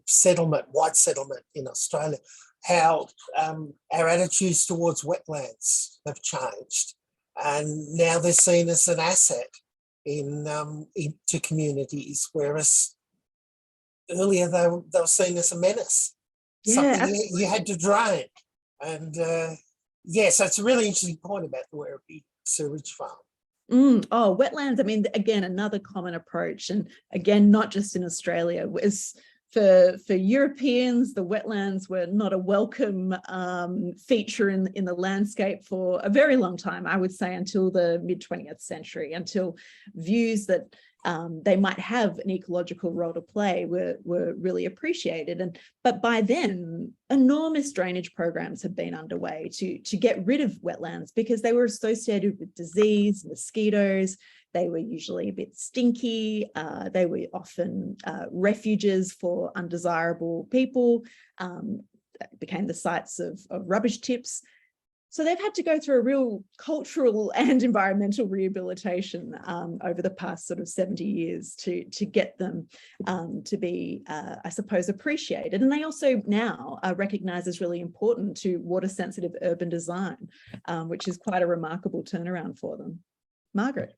settlement, white settlement in Australia, how our attitudes towards wetlands have changed, and now they're seen as an asset into communities, whereas earlier they were seen as a menace, something you had to drain. And yeah, so it's a really interesting point about the Werribee sewage farm. Oh, wetlands. I mean, again, another common approach, and again, not just in Australia. Was for Europeans, the wetlands were not a welcome feature in the landscape for a very long time. I would say until the mid-20th century, until views that they might have an ecological role to play were really appreciated. But by then, enormous drainage programs had been underway to get rid of wetlands because they were associated with disease, mosquitoes. They were usually a bit stinky. They were often refuges for undesirable people. Became the sites of rubbish tips. So they've had to go through a real cultural and environmental rehabilitation over the past sort of 70 years to get them to be, I suppose, appreciated. And they also now are recognised as really important to water-sensitive urban design, which is quite a remarkable turnaround for them. Margaret.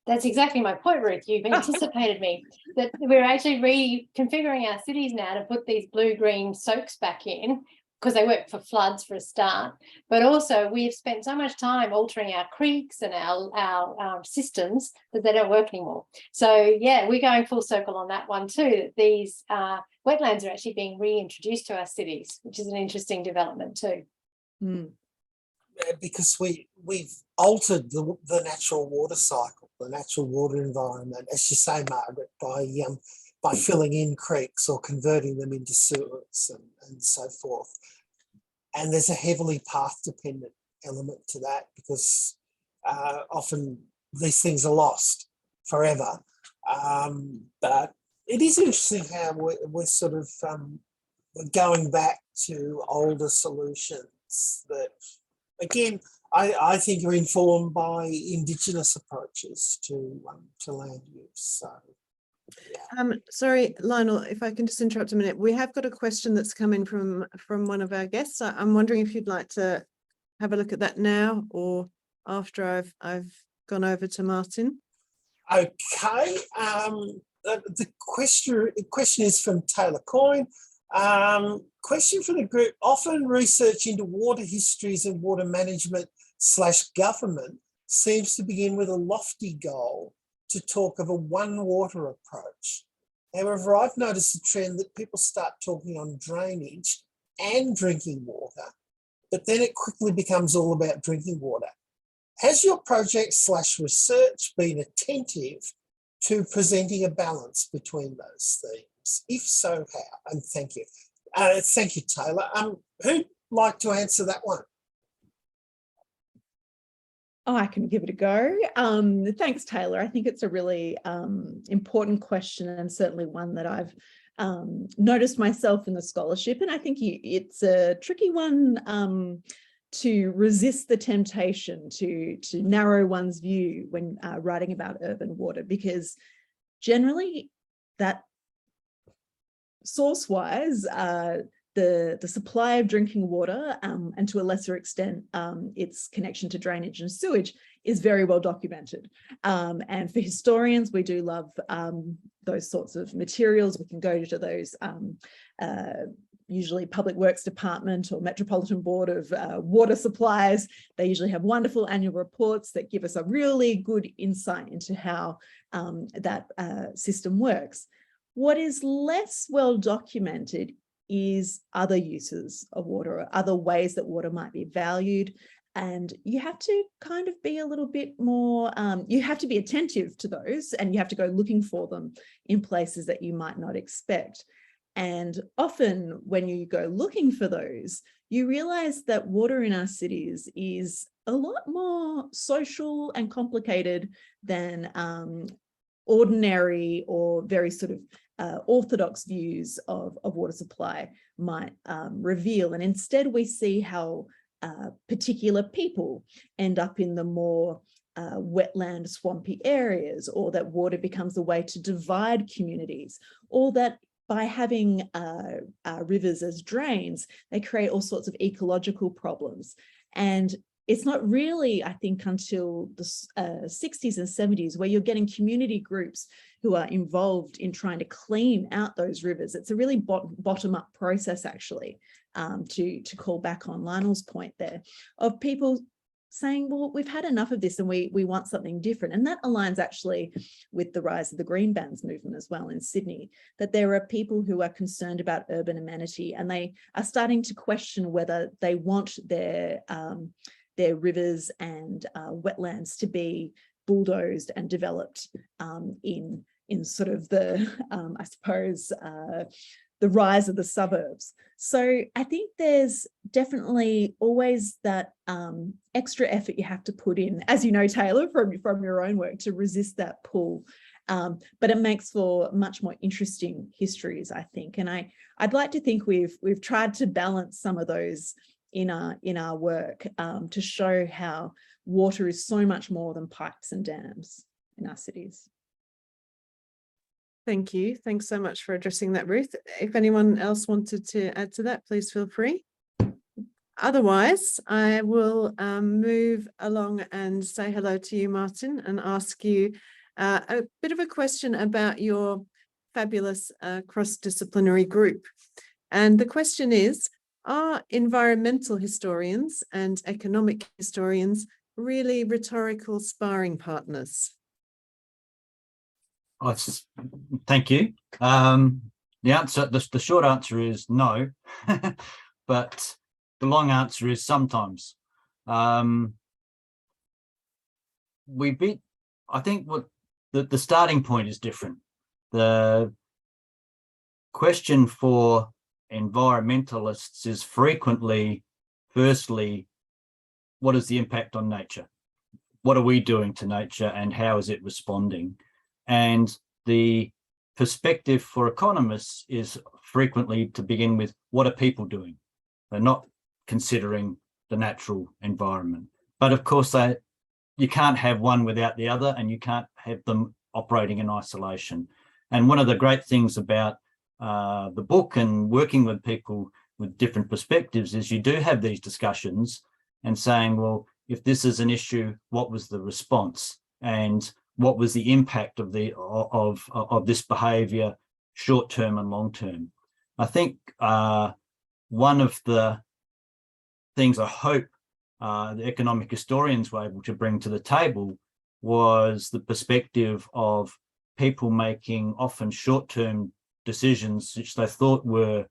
That's exactly my point, Ruth. You've anticipated me, that we're actually reconfiguring our cities now to put these blue-green soaks back in, because they work for floods for a start, but also we've spent so much time altering our creeks and our systems that they don't work anymore. So yeah, we're going full circle on that one too, that these wetlands are actually being reintroduced to our cities, which is an interesting development too. Because we've altered the natural water cycle, the natural water environment, as you say, Margaret, by filling in creeks or converting them into sewers and so forth. And there's a heavily path-dependent element to that, because often these things are lost forever. But it is interesting how we're sort of going back to older solutions that, again, I think are informed by Indigenous approaches to land use. So, yeah. Sorry, Lionel, if I can just interrupt a minute. We have got a question that's come in from one of our guests. I'm wondering if you'd like to have a look at that now or after I've gone over to Martin. Okay. The question is from Taylor Coyne. Question for the group: often research into water histories and water management / government seems to begin with a lofty goal to talk of a one water approach. However, I've noticed a trend that people start talking on drainage and drinking water, but then it quickly becomes all about drinking water. Has your project / research been attentive to presenting a balance between those themes? If so, how? And thank you. Thank you, Taylor. Who'd like to answer that one? Oh, I can give it a go. Thanks, Taylor. I think it's a really important question, and certainly one that I've noticed myself in the scholarship. And I think it's a tricky one to resist the temptation to narrow one's view when writing about urban water, because generally that source-wise, the supply of drinking water and to a lesser extent its connection to drainage and sewage is very well documented. And for historians, we do love those sorts of materials. We can go to those usually Public Works Department or Metropolitan Board of Water Supplies. They usually have wonderful annual reports that give us a really good insight into how that system works. What is less well documented is other uses of water or other ways that water might be valued. And you have to kind of be a little bit more, you have to be attentive to those, and you have to go looking for them in places that you might not expect. And often when you go looking for those, you realize that water in our cities is a lot more social and complicated than ordinary or very sort of orthodox views of water supply might reveal. And instead we see how particular people end up in the more wetland, swampy areas, or that water becomes a way to divide communities, or that by having rivers as drains, they create all sorts of ecological problems. And it's not really, I think, until the 60s and 70s where you're getting community groups who are involved in trying to clean out those rivers. It's a really bottom-up process, actually, to call back on Lionel's point there, of people saying, well, we've had enough of this and we want something different. And that aligns actually with the rise of the green bans movement as well in Sydney, that there are people who are concerned about urban amenity, and they are starting to question whether they want their rivers and wetlands to be bulldozed and developed in sort of the, I suppose, the rise of the suburbs. So I think there's definitely always that extra effort you have to put in, as you know, Taylor, from your own work, to resist that pull. But it makes for much more interesting histories, I think. And I'd like to think we've tried to balance some of those in our work to show how water is so much more than pipes and dams in our cities. Thank you. Thanks so much for addressing that, Ruth. If anyone else wanted to add to that, please feel free. Otherwise, I will move along and say hello to you, Martin, and ask you a bit of a question about your fabulous cross-disciplinary group. And the question is, are environmental historians and economic historians really rhetorical sparring partners? Thank you. The short answer is no, but the long answer is sometimes. I think what the starting point is different. The question for environmentalists is frequently, firstly, what is the impact on nature? What are we doing to nature and how is it responding? And the perspective for economists is frequently to begin with, what are people doing? They're not considering the natural environment. But of course, you can't have one without the other, and you can't have them operating in isolation. And one of the great things about the book and working with people with different perspectives is you do have these discussions and saying, well, if this is an issue, what was the response? And what was the impact of this behaviour, short term and long term? I think one of the things I hope the economic historians were able to bring to the table was the perspective of people making often short term decisions which they thought were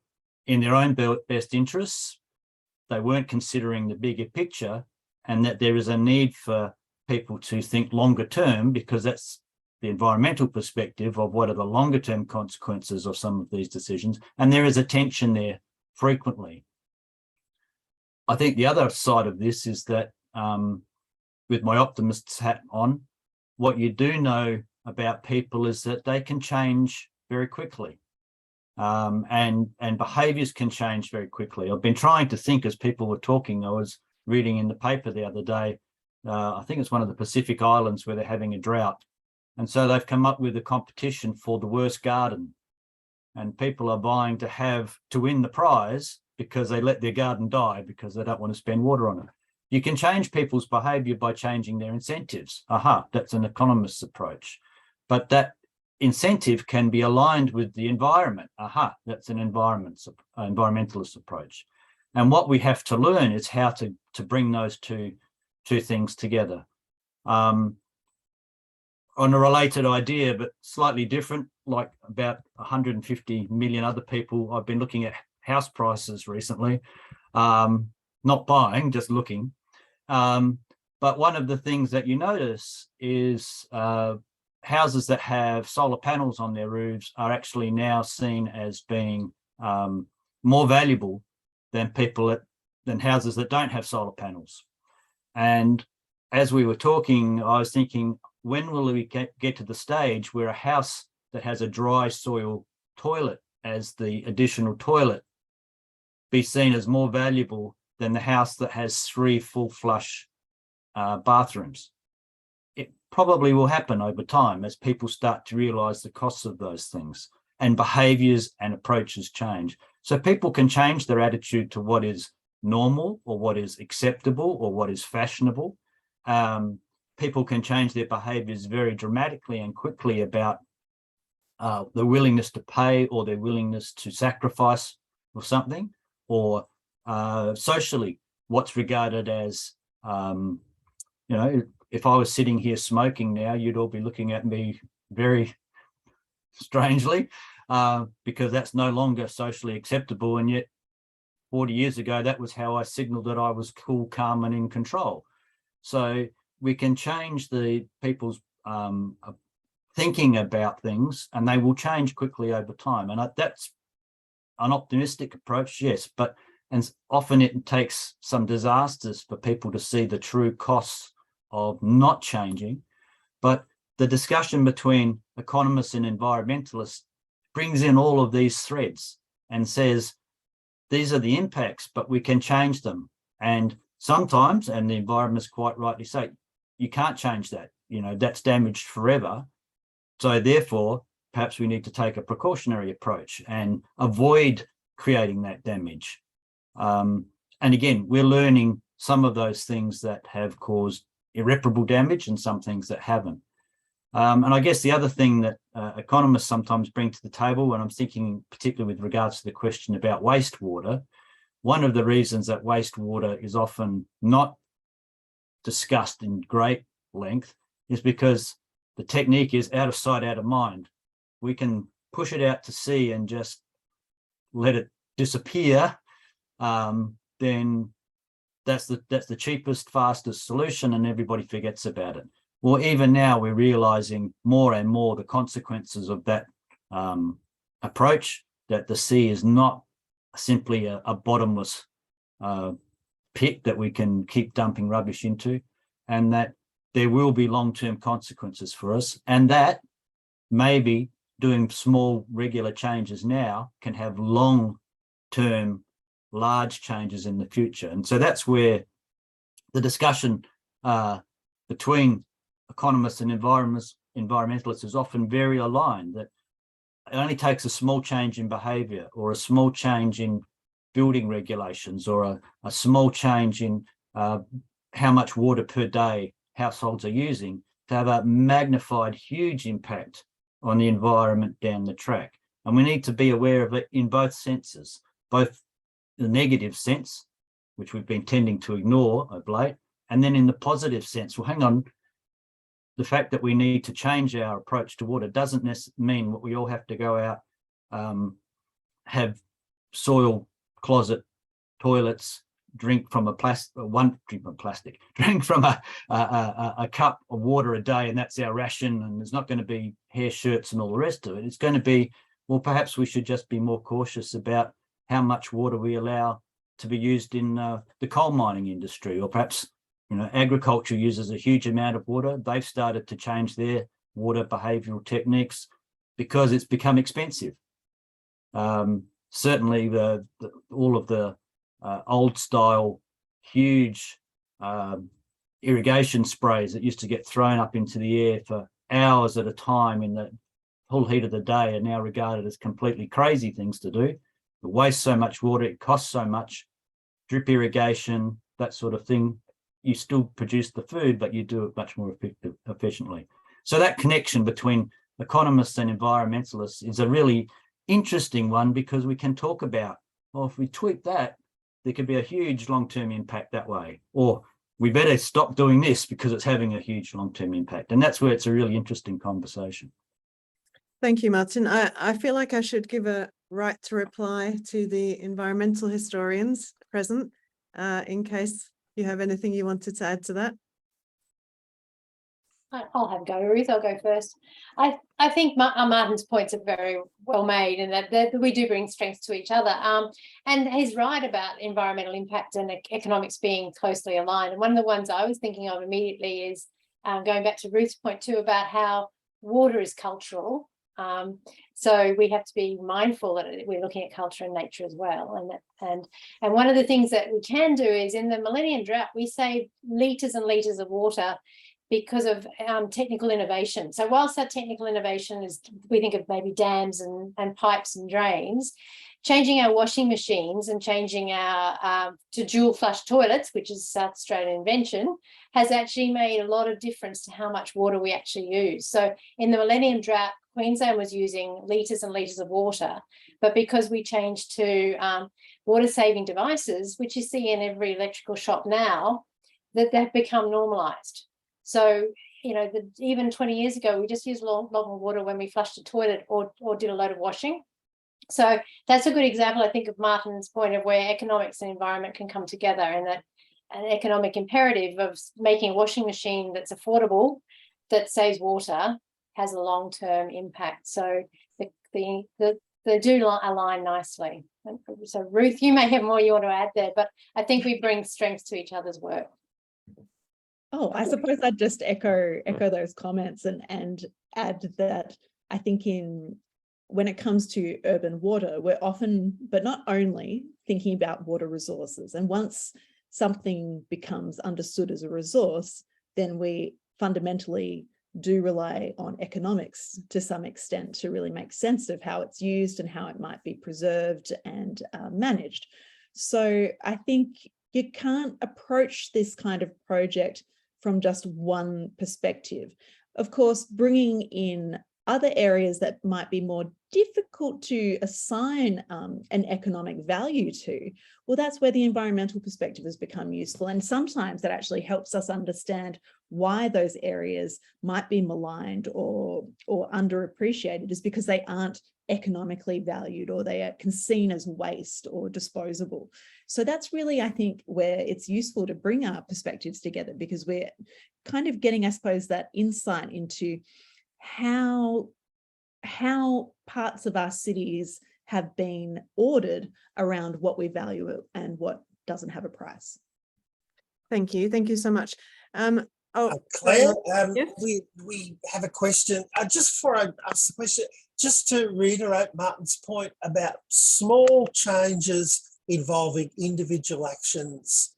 in their own best interests. They weren't considering the bigger picture, and that there is a need for people to think longer term, because that's the environmental perspective of what are the longer term consequences of some of these decisions. And there is a tension there frequently. I think the other side of this is that with my optimist's hat on, what you do know about people is that they can change very quickly. And behaviours can change very quickly. I've been trying to think as people were talking. I was reading in the paper the other day, I think it's one of the Pacific Islands where they're having a drought. And so they've come up with a competition for the worst garden. And people are vying to win the prize because they let their garden die because they don't want to spend water on it. You can change people's behaviour by changing their incentives. Aha, that's an economist's approach. But that incentive can be aligned with the environment. Aha, that's an environmentalist approach. And what we have to learn is how to bring those two things together. On a related idea, but slightly different, like about 150 million other people, I've been looking at house prices recently, not buying, just looking. But one of the things that you notice is houses that have solar panels on their roofs are actually now seen as being more valuable than people than houses that don't have solar panels. And as we were talking, I was thinking, when will we get to the stage where a house that has a dry soil toilet as the additional toilet be seen as more valuable than the house that has 3 full flush bathrooms? It probably will happen over time as people start to realize the costs of those things and behaviors and approaches change. So people can change their attitude to what is normal or what is acceptable or what is fashionable. People can change their behaviors very dramatically and quickly about the willingness to pay or their willingness to sacrifice or something, or socially, what's regarded as, if I was sitting here smoking now, you'd all be looking at me very strangely, because that's no longer socially acceptable. And yet 40 years ago, that was how I signaled that I was cool, calm, and in control. So we can change the people's thinking about things, and they will change quickly over time. And that's an optimistic approach, yes, and often it takes some disasters for people to see the true costs of not changing. But the discussion between economists and environmentalists brings in all of these threads and says, these are the impacts, but we can change them. And sometimes, and the environmentalists quite rightly say, you can't change that, that's damaged forever. So therefore, perhaps we need to take a precautionary approach and avoid creating that damage. And again, we're learning some of those things that have caused irreparable damage and some things that haven't. And I guess the other thing that economists sometimes bring to the table, when I'm thinking particularly with regards to the question about wastewater, one of the reasons that wastewater is often not discussed in great length is because the technique is out of sight, out of mind. We can push it out to sea and just let it disappear. Then that's the cheapest, fastest solution, and everybody forgets about it. Well, even now we're realizing more and more the consequences of that approach, that the sea is not simply a bottomless pit that we can keep dumping rubbish into, and that there will be long-term consequences for us, and that maybe doing small regular changes now can have long-term large changes in the future. And so that's where the discussion between economists and environmentalists is often very aligned, that it only takes a small change in behavior or a small change in building regulations or a small change in how much water per day households are using to have a magnified huge impact on the environment down the track. And we need to be aware of it in both senses, both the negative sense, which we've been tending to ignore of late, and then in the positive sense, well, hang on, the fact that we need to change our approach to water doesn't mean what we all have to go out, have soil closet toilets, drink from a cup of water a day, and that's our ration, and there's not going to be hair shirts and all the rest of it. It's going to be, well, perhaps we should just be more cautious about how much water we allow to be used in the coal mining industry, or perhaps agriculture uses a huge amount of water. They've started to change their water behavioural techniques because it's become expensive. Certainly all of the old style huge irrigation sprays that used to get thrown up into the air for hours at a time in the full heat of the day are now regarded as completely crazy things to do. It wastes so much water, it costs so much. Drip irrigation, that sort of thing, you still produce the food, but you do it much more efficiently. So that connection between economists and environmentalists is a really interesting one, because we can talk about, well, if we tweak that, there could be a huge long-term impact that way, or we better stop doing this because it's having a huge long-term impact. And that's where it's a really interesting conversation. Thank you, Martin. I feel like I should give a right to reply to the environmental historians present, in case you have anything you wanted to add to that. I'll have a go, Ruth. I'll go first. I think Martin's points are very well made, and that we do bring strengths to each other. And he's right about environmental impact and economics being closely aligned. And one of the ones I was thinking of immediately is going back to Ruth's point too about how water is cultural. So we have to be mindful that we're looking at culture and nature as well. And one of the things that we can do is in the Millennium Drought, we save litres and litres of water because of technical innovation. So whilst that technical innovation is, we think of maybe dams and pipes and drains, changing our washing machines and changing our to dual flush toilets, which is a South Australian invention, has actually made a lot of difference to how much water we actually use. So in the Millennium Drought, Queensland was using litres and litres of water, but because we changed to water saving devices, which you see in every electrical shop now, they've become normalised. So, you know, even 20 years ago, we just used a lot more water when we flushed a toilet or did a load of washing. So that's a good example, I think, of Martin's point of where economics and environment can come together, and that an economic imperative of making a washing machine that's affordable, that saves water, has a long-term impact. So they do align nicely. So Ruth, you may have more you want to add there, but I think we bring strengths to each other's work. Oh, I suppose I'd just echo those comments and add that I think when it comes to urban water, we're often, but not only, thinking about water resources. And once something becomes understood as a resource, then we fundamentally do rely on economics to some extent to really make sense of how it's used and how it might be preserved and managed. So I think you can't approach this kind of project from just one perspective. Of course, bringing in other areas that might be more difficult to assign an economic value to, well, that's where the environmental perspective has become useful. And sometimes that actually helps us understand why those areas might be maligned or underappreciated, is because they aren't economically valued, or they are seen as waste or disposable. So that's really, I think, where it's useful to bring our perspectives together, because we're kind of getting, I suppose, that insight into how parts of our cities have been ordered around what we value and what doesn't have a price. Thank you so much. Claire, yes? we have a question. Just before I ask the question, just to reiterate Martin's point about small changes involving individual actions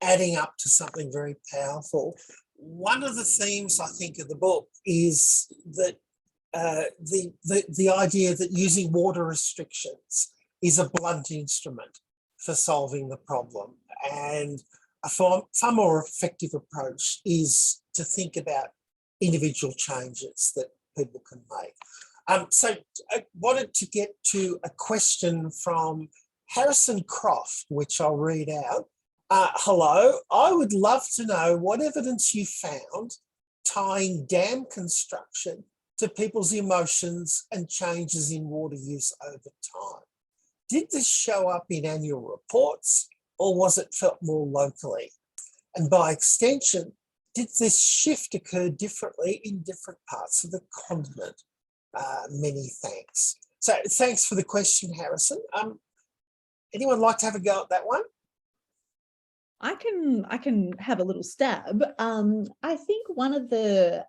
adding up to something very powerful. One of the themes, I think, of the book is that the idea that using water restrictions is a blunt instrument for solving the problem, and a far more effective approach is to think about individual changes that people can make. So I wanted to get to a question from Harrison Croft, which I'll read out. Hello, I would love to know what evidence you found tying dam construction to people's emotions and changes in water use over time. Did this show up in annual reports, or was it felt more locally? And by extension, did this shift occur differently in different parts of the continent? Many thanks. So thanks for the question, Harrison. Anyone like to have a go at that one? I can have a little stab. I think one of the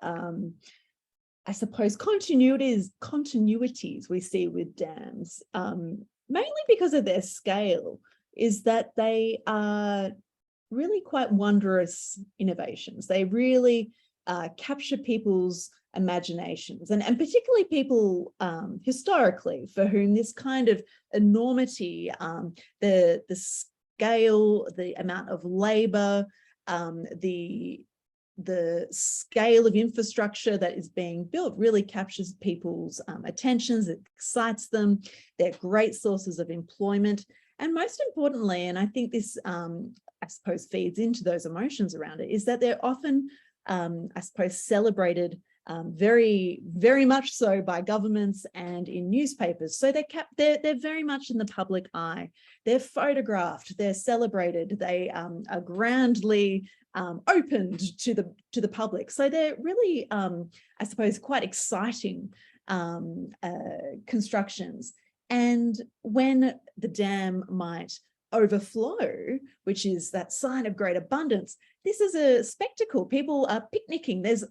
I suppose continuities we see with dams, mainly because of their scale, is that they are really quite wondrous innovations. They really capture people's imaginations, and particularly people historically, for whom this kind of enormity, the scale, the amount of labour, the scale of infrastructure that is being built really captures people's attentions, it excites them. They're great sources of employment. And most importantly, and I think this, I suppose, feeds into those emotions around it, is that they're often, I suppose, celebrated very, very much so by governments and in newspapers. So they're very much in the public eye. They're photographed, they're celebrated, they are grandly opened to the public. So they're really, I suppose, quite exciting constructions. And when the dam might overflow, which is that sign of great abundance, this is a spectacle. People are picnicking. There's,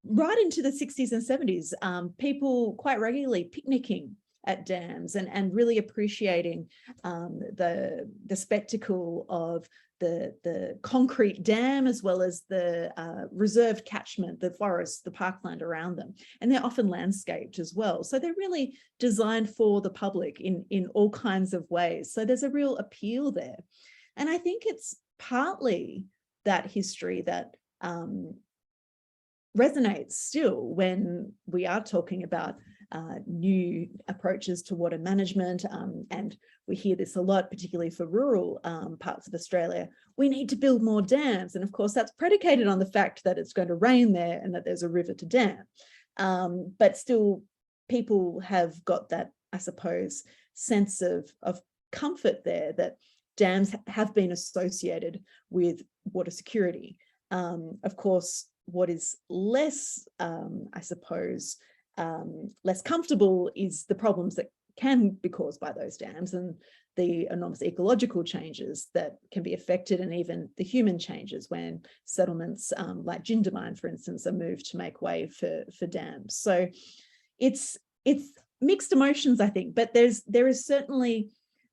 right into the 60s and 70s, people quite regularly picnicking at dams and really appreciating the spectacle of the concrete dam, as well as the reserved catchment, the forest, the parkland around them. And they're often landscaped as well. So they're really designed for the public in all kinds of ways. So there's a real appeal there. And I think it's partly that history that resonates still when we are talking about new approaches to water management, and we hear this a lot, particularly for rural parts of Australia. We need to build more dams, and of course that's predicated on the fact that it's going to rain there and that there's a river to dam. But still, people have got that, I suppose, sense of comfort there that dams have been associated with water security. Of course, what is less, I suppose, less comfortable is the problems that can be caused by those dams and the enormous ecological changes that can be affected, and even the human changes when settlements like Jindabyne, for instance, are moved to make way for dams. So it's mixed emotions, I think, but there is certainly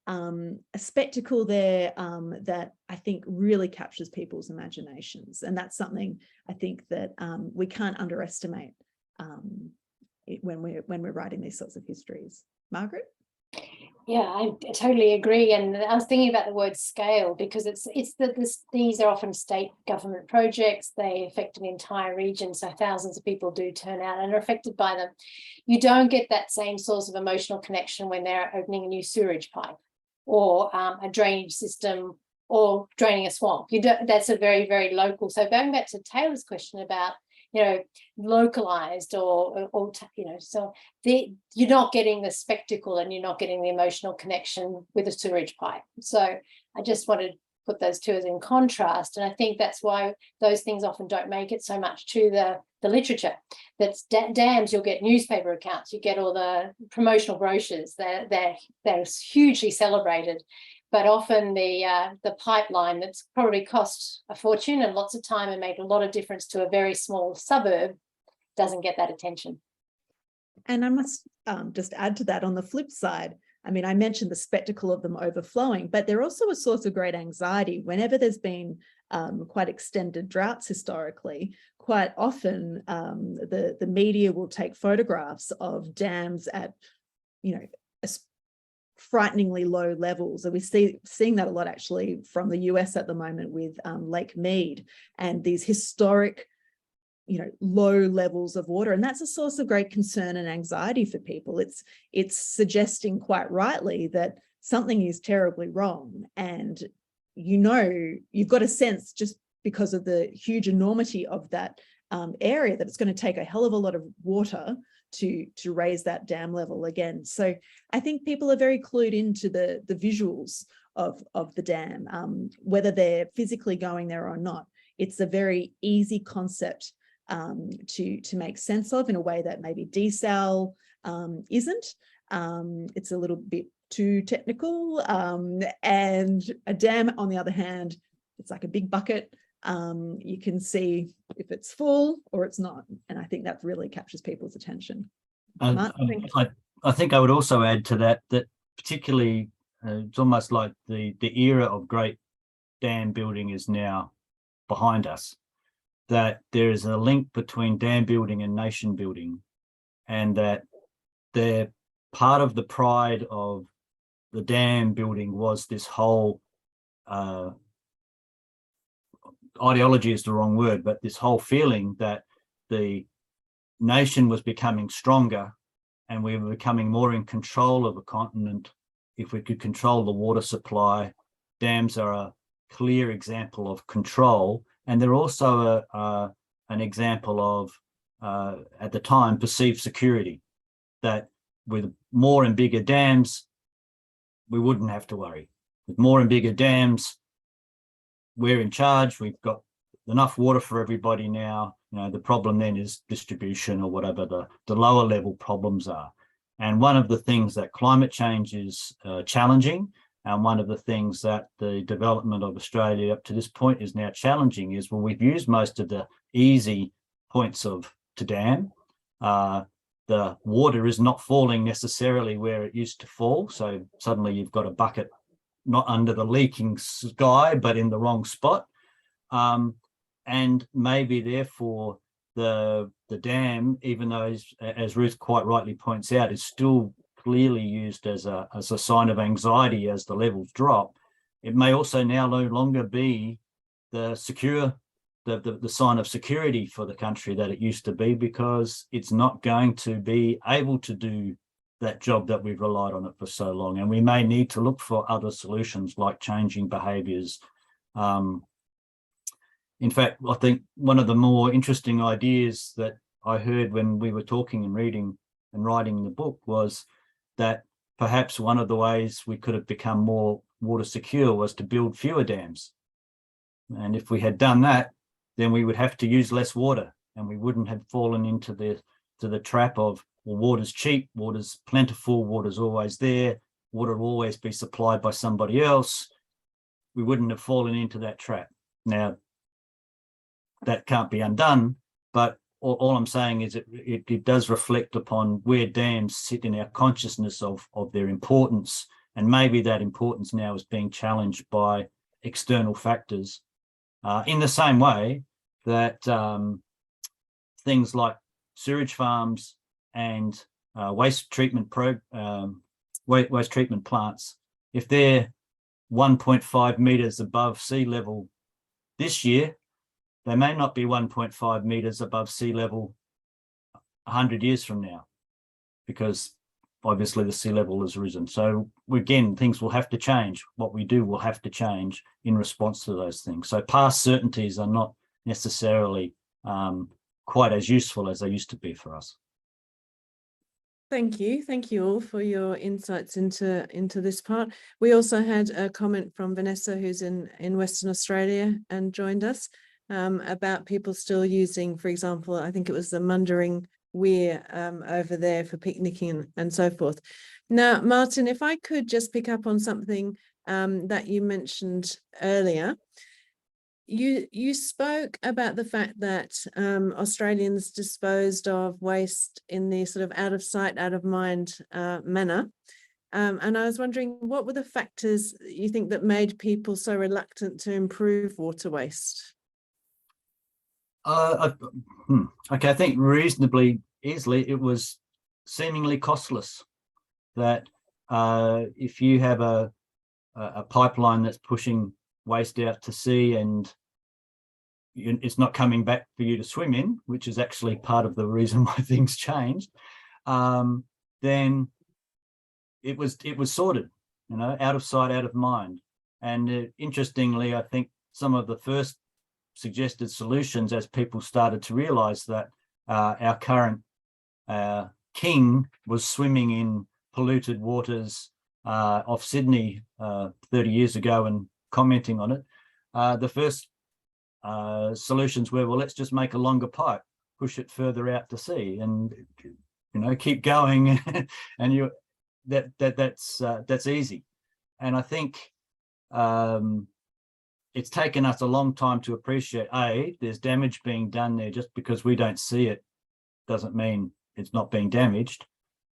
a spectacle there that I think really captures people's imaginations, and that's something I think that we can't underestimate when we're writing these sorts of histories. Margaret? Yeah, I totally agree. And I was thinking about the word scale, because these are often state government projects. They affect an entire region, so thousands of people do turn out and are affected by them. You don't get that same source of emotional connection when they're opening a new sewerage pipe or a drainage system or draining a swamp. That's a very, very local. So going back to Taylor's question about, localized or so you're not getting the spectacle and you're not getting the emotional connection with a sewerage pipe. So I just wanted to put those two as in contrast, and I think that's why those things often don't make it so much to the literature. That's dams, you'll get newspaper accounts, you get all the promotional brochures, they're hugely celebrated. But often the pipeline that's probably cost a fortune and lots of time and made a lot of difference to a very small suburb doesn't get that attention. And I must just add to that, on the flip side, I mean, I mentioned the spectacle of them overflowing, but they're also a source of great anxiety. Whenever there's been quite extended droughts historically, quite often the media will take photographs of dams at, frighteningly low levels. And we're seeing that a lot actually from the US at the moment with Lake Mead and these historic, low levels of water. And that's a source of great concern and anxiety for people. It's suggesting quite rightly that something is terribly wrong. And, you've got a sense, just because of the huge enormity of that area, that it's going to take a hell of a lot of water to raise that dam level again. So I think people are very clued into the visuals of the dam, whether they're physically going there or not. It's a very easy concept to make sense of in a way that maybe desal isn't. It's a little bit too technical, and a dam, on the other hand, it's like a big bucket. You can see if it's full or it's not. And I think that really captures people's attention. I think I would also add to that particularly it's almost like the era of great dam building is now behind us, that there is a link between dam building and nation building, and that they're part of the pride of the dam building was this whole ideology is the wrong word, but this whole feeling that the nation was becoming stronger and we were becoming more in control of a continent if we could control the water supply. Dams are a clear example of control, and they're also an example of, at the time, perceived security, that with more and bigger dams, we wouldn't have to worry. With more and bigger dams, we're in charge, we've got enough water for everybody now. The problem then is distribution or whatever the lower level problems are. And one of the things that climate change is challenging, and one of the things that the development of Australia up to this point is now challenging is, well, we've used most of the easy points to dam. The water is not falling necessarily where it used to fall. So suddenly you've got a bucket not under the leaking sky, but in the wrong spot. And maybe therefore the dam, even though as Ruth quite rightly points out, is still clearly used as a sign of anxiety as the levels drop. It may also now no longer be the sign of security for the country that it used to be, because it's not going to be able to do that job that we've relied on it for so long. And we may need to look for other solutions like changing behaviours. In fact, I think one of the more interesting ideas that I heard when we were talking and reading and writing the book was that perhaps one of the ways we could have become more water secure was to build fewer dams. And if we had done that, then we would have to use less water, and we wouldn't have fallen into the trap of, well, water's cheap, water's plentiful, water's always there, water will always be supplied by somebody else. We wouldn't have fallen into that trap. Now, that can't be undone, but all I'm saying is it does reflect upon where dams sit in our consciousness of their importance, and maybe that importance now is being challenged by external factors. In the same way that things like sewage farms and waste treatment plants, if they're 1.5 meters above sea level this year, they may not be 1.5 meters above sea level 100 years from now, because obviously the sea level has risen. So again, things will have to change. What we do will have to change in response to those things. So past certainties are not necessarily quite as useful as they used to be for us. Thank you all for your insights into this part. We also had a comment from Vanessa, who's in Western Australia and joined us, about people still using, for example, I think it was the Mundering Weir over there for picnicking and so forth. Now, Martin, if I could just pick up on something that you mentioned earlier. You spoke about the fact that Australians disposed of waste in the sort of out of sight, out of mind manner. And I was wondering, what were the factors you think that made people so reluctant to improve water waste? Okay, I think reasonably easily it was seemingly costless. That if you have a pipeline that's pushing waste out to sea and it's not coming back for you to swim in, which is actually part of the reason why things changed, then it was sorted, out of sight, out of mind. And interestingly, I think some of the first suggested solutions, as people started to realize that our current king was swimming in polluted waters off Sydney 30 years ago and commenting on it, the first solutions were, well, let's just make a longer pipe, push it further out to sea, and keep going, and that's easy. And I think it's taken us a long time to appreciate, there's damage being done there. Just because we don't see it doesn't mean it's not being damaged.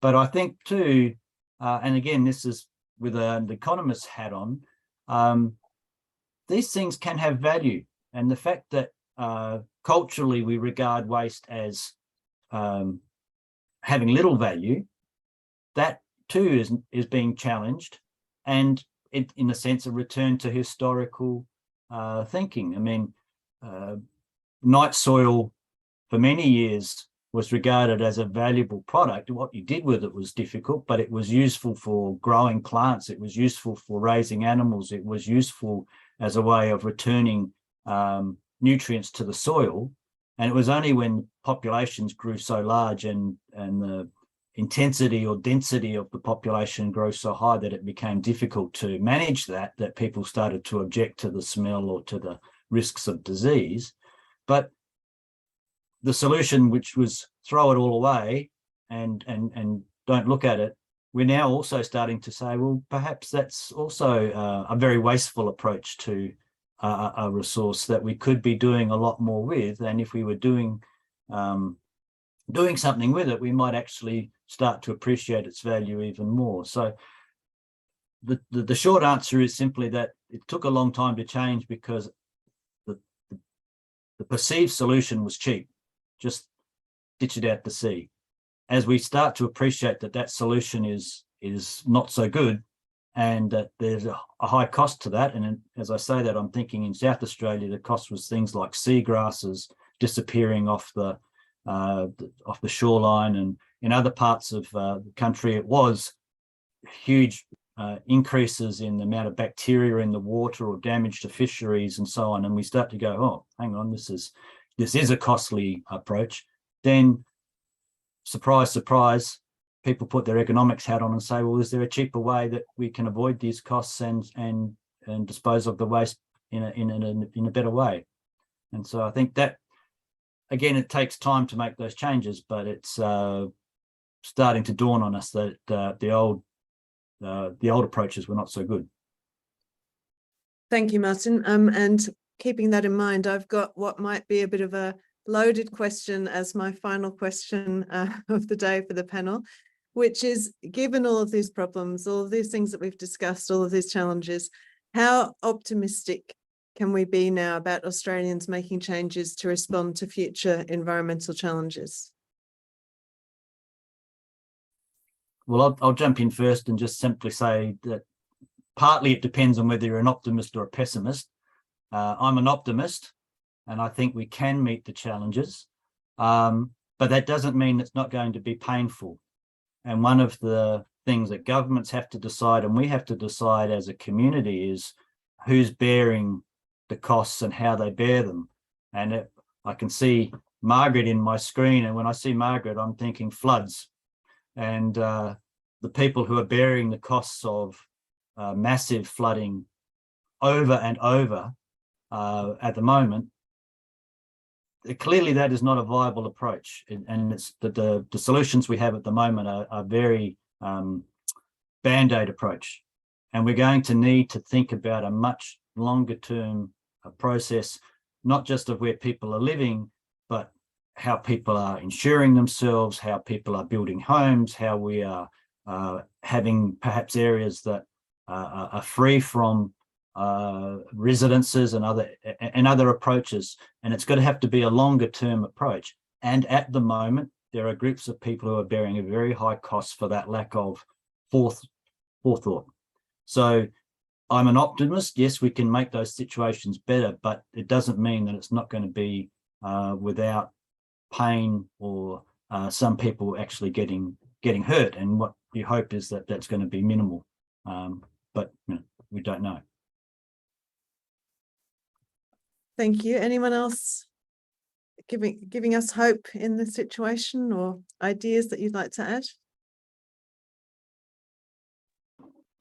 But I think too, and again, this is with an economist's hat on, these things can have value. And the fact that culturally we regard waste as having little value, that too is being challenged, and it, in a sense, a return to historical thinking. I mean, night soil for many years was regarded as a valuable product. What you did with it was difficult, but it was useful for growing plants. It was useful for raising animals. It was useful as a way of returning nutrients to the soil. And it was only when populations grew so large and the intensity or density of the population grows so high that it became difficult to manage that people started to object to the smell or to the risks of disease. But the solution, which was throw it all away and don't look at it, we're now also starting to say, well, perhaps that's also a very wasteful approach to a resource that we could be doing a lot more with. And if we were doing something with it, we might actually start to appreciate its value even more. So the short answer is simply that it took a long time to change because the perceived solution was cheap. Just ditch it out to sea. As we start to appreciate that solution is not so good and that there's a high cost to that, and as I say that, I'm thinking in South Australia, the cost was things like seagrasses disappearing off the shoreline, and in other parts of the country, it was huge increases in the amount of bacteria in the water or damage to fisheries and so on. And we start to go, oh, hang on, this is a costly approach. Then, surprise, surprise, people put their economics hat on and say, well, is there a cheaper way that we can avoid these costs and dispose of the waste in a better way? And so I think that, again, it takes time to make those changes, but it's starting to dawn on us that the old approaches were not so good. Thank you, Martin. And keeping that in mind, I've got what might be a bit of a loaded question as my final question of the day for the panel, which is, given all of these problems, all of these things that we've discussed, all of these challenges, how optimistic can we be now about Australians making changes to respond to future environmental challenges? Well, I'll jump in first and just simply say that partly it depends on whether you're an optimist or a pessimist. I'm an optimist, and I think we can meet the challenges, but that doesn't mean it's not going to be painful. And one of the things that governments have to decide, and we have to decide as a community, is who's bearing the costs and how they bear them. And I can see Margaret in my screen, and when I see Margaret, I'm thinking floods. And the people who are bearing the costs of massive flooding over and over at the moment, clearly that is not a viable approach. And it's the solutions we have at the moment are very band-aid approach. And we're going to need to think about a much longer term process, not just of where people are living, but how people are insuring themselves, how people are building homes, how we are having perhaps areas that are free from residences and other approaches. And it's going to have to be a longer term approach. And at the moment, there are groups of people who are bearing a very high cost for that lack of forethought. So I'm an optimist. Yes, we can make those situations better, but it doesn't mean that it's not going to be without pain or some people actually getting hurt. And what you hope is that that's going to be minimal, but we don't know. Thank you. Anyone else giving us hope in the situation or ideas that you'd like to add?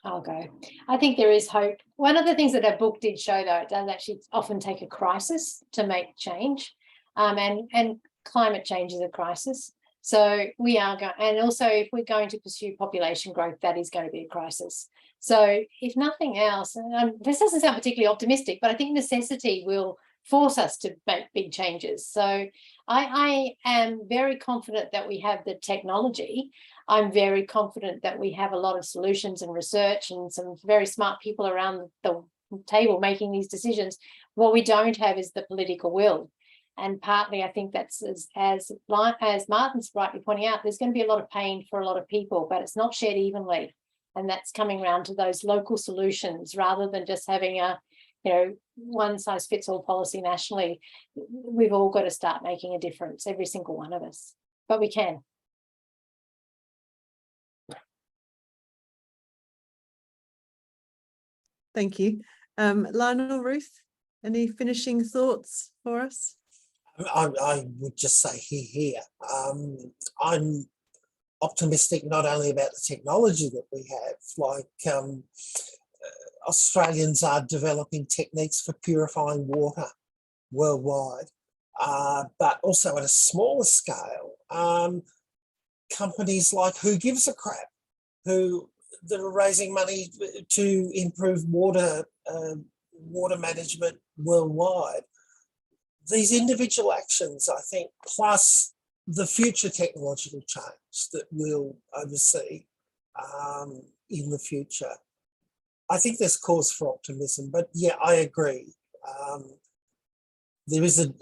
I'll go. I think there is hope. One of the things that our book did show, though, it does actually often take a crisis to make change, and climate change is a crisis. So we are going, and also if we're going to pursue population growth, that is going to be a crisis. So if nothing else, and this doesn't sound particularly optimistic, but I think necessity will force us to make big changes. So I am very confident that we have the technology. I'm very confident that we have a lot of solutions and research and some very smart people around the table making these decisions. What we don't have is the political will. And partly I think that's, as Martin's rightly pointing out, there's going to be a lot of pain for a lot of people, but it's not shared evenly. And that's coming around to those local solutions rather than just having a, one size fits all policy nationally. We've all got to start making a difference, every single one of us, but we can. Thank you. Lionel, Ruth, any finishing thoughts for us? I would just say here. I'm optimistic not only about the technology that we have, like Australians are developing techniques for purifying water worldwide, but also at a smaller scale. Companies like Who Gives a Crap, that are raising money to improve water management worldwide. These individual actions, I think, plus the future technological change that we'll oversee in the future, I think there's cause for optimism. But yeah, I agree. There is a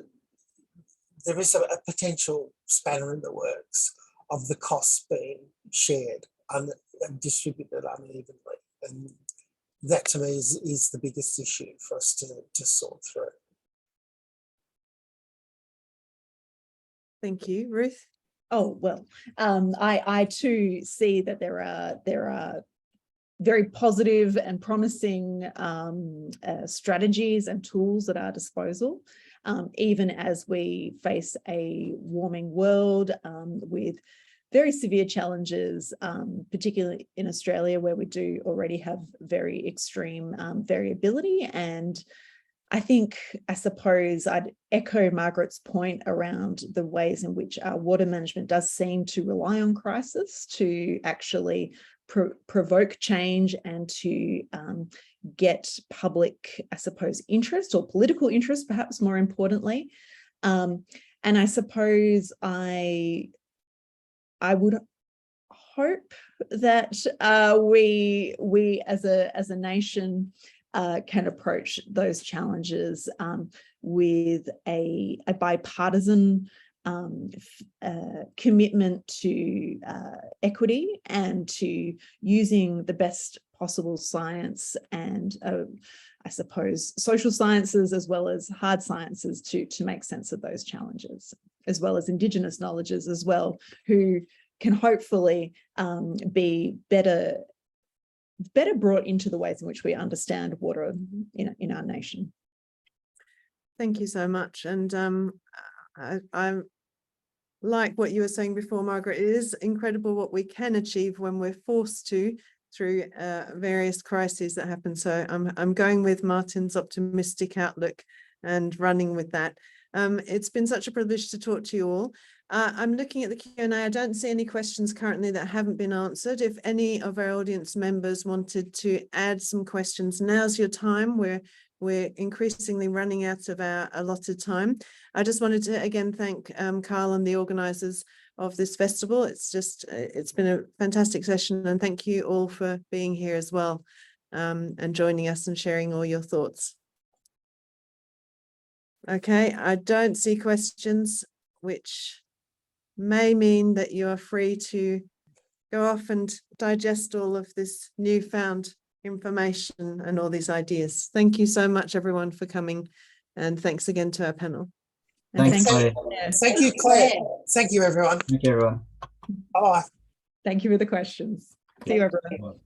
potential spanner in the works of the costs being shared and distributed unevenly, and that to me is the biggest issue for us to sort through. Thank you, Ruth. Oh, well, I too see that there are very positive and promising strategies and tools at our disposal, even as we face a warming world with very severe challenges, particularly in Australia, where we do already have very extreme variability. And I suppose I'd echo Margaret's point around the ways in which our water management does seem to rely on crisis to actually provoke change and to get public, I suppose, interest or political interest, perhaps more importantly. And I suppose I would hope that we as a nation can approach those challenges with a bipartisan commitment to equity and to using the best possible science and I suppose social sciences as well as hard sciences to make sense of those challenges, as well as Indigenous knowledges as well, who can hopefully be better brought into the ways in which we understand water in our nation. Thank you so much. And I like what you were saying before, Margaret. It is incredible what we can achieve when we're forced to through various crises that happen. So I'm going with Martin's optimistic outlook and running with that. It's been such a privilege to talk to you all. I'm looking at the Q&A. I don't see any questions currently that haven't been answered. If any of our audience members wanted to add some questions, now's your time. We're increasingly running out of our allotted time. I just wanted to again thank Carl and the organisers of this festival. It's been a fantastic session, and thank you all for being here as well and joining us and sharing all your thoughts. Okay, I don't see questions, which may mean that you are free to go off and digest all of this newfound information and all these ideas. Thank you so much, everyone, for coming, and thanks again to our panel. And Thanks, Claire. Thank you, Claire. Thank you, everyone. Thank you, everyone. Bye. Thank you for the questions. See you, everyone.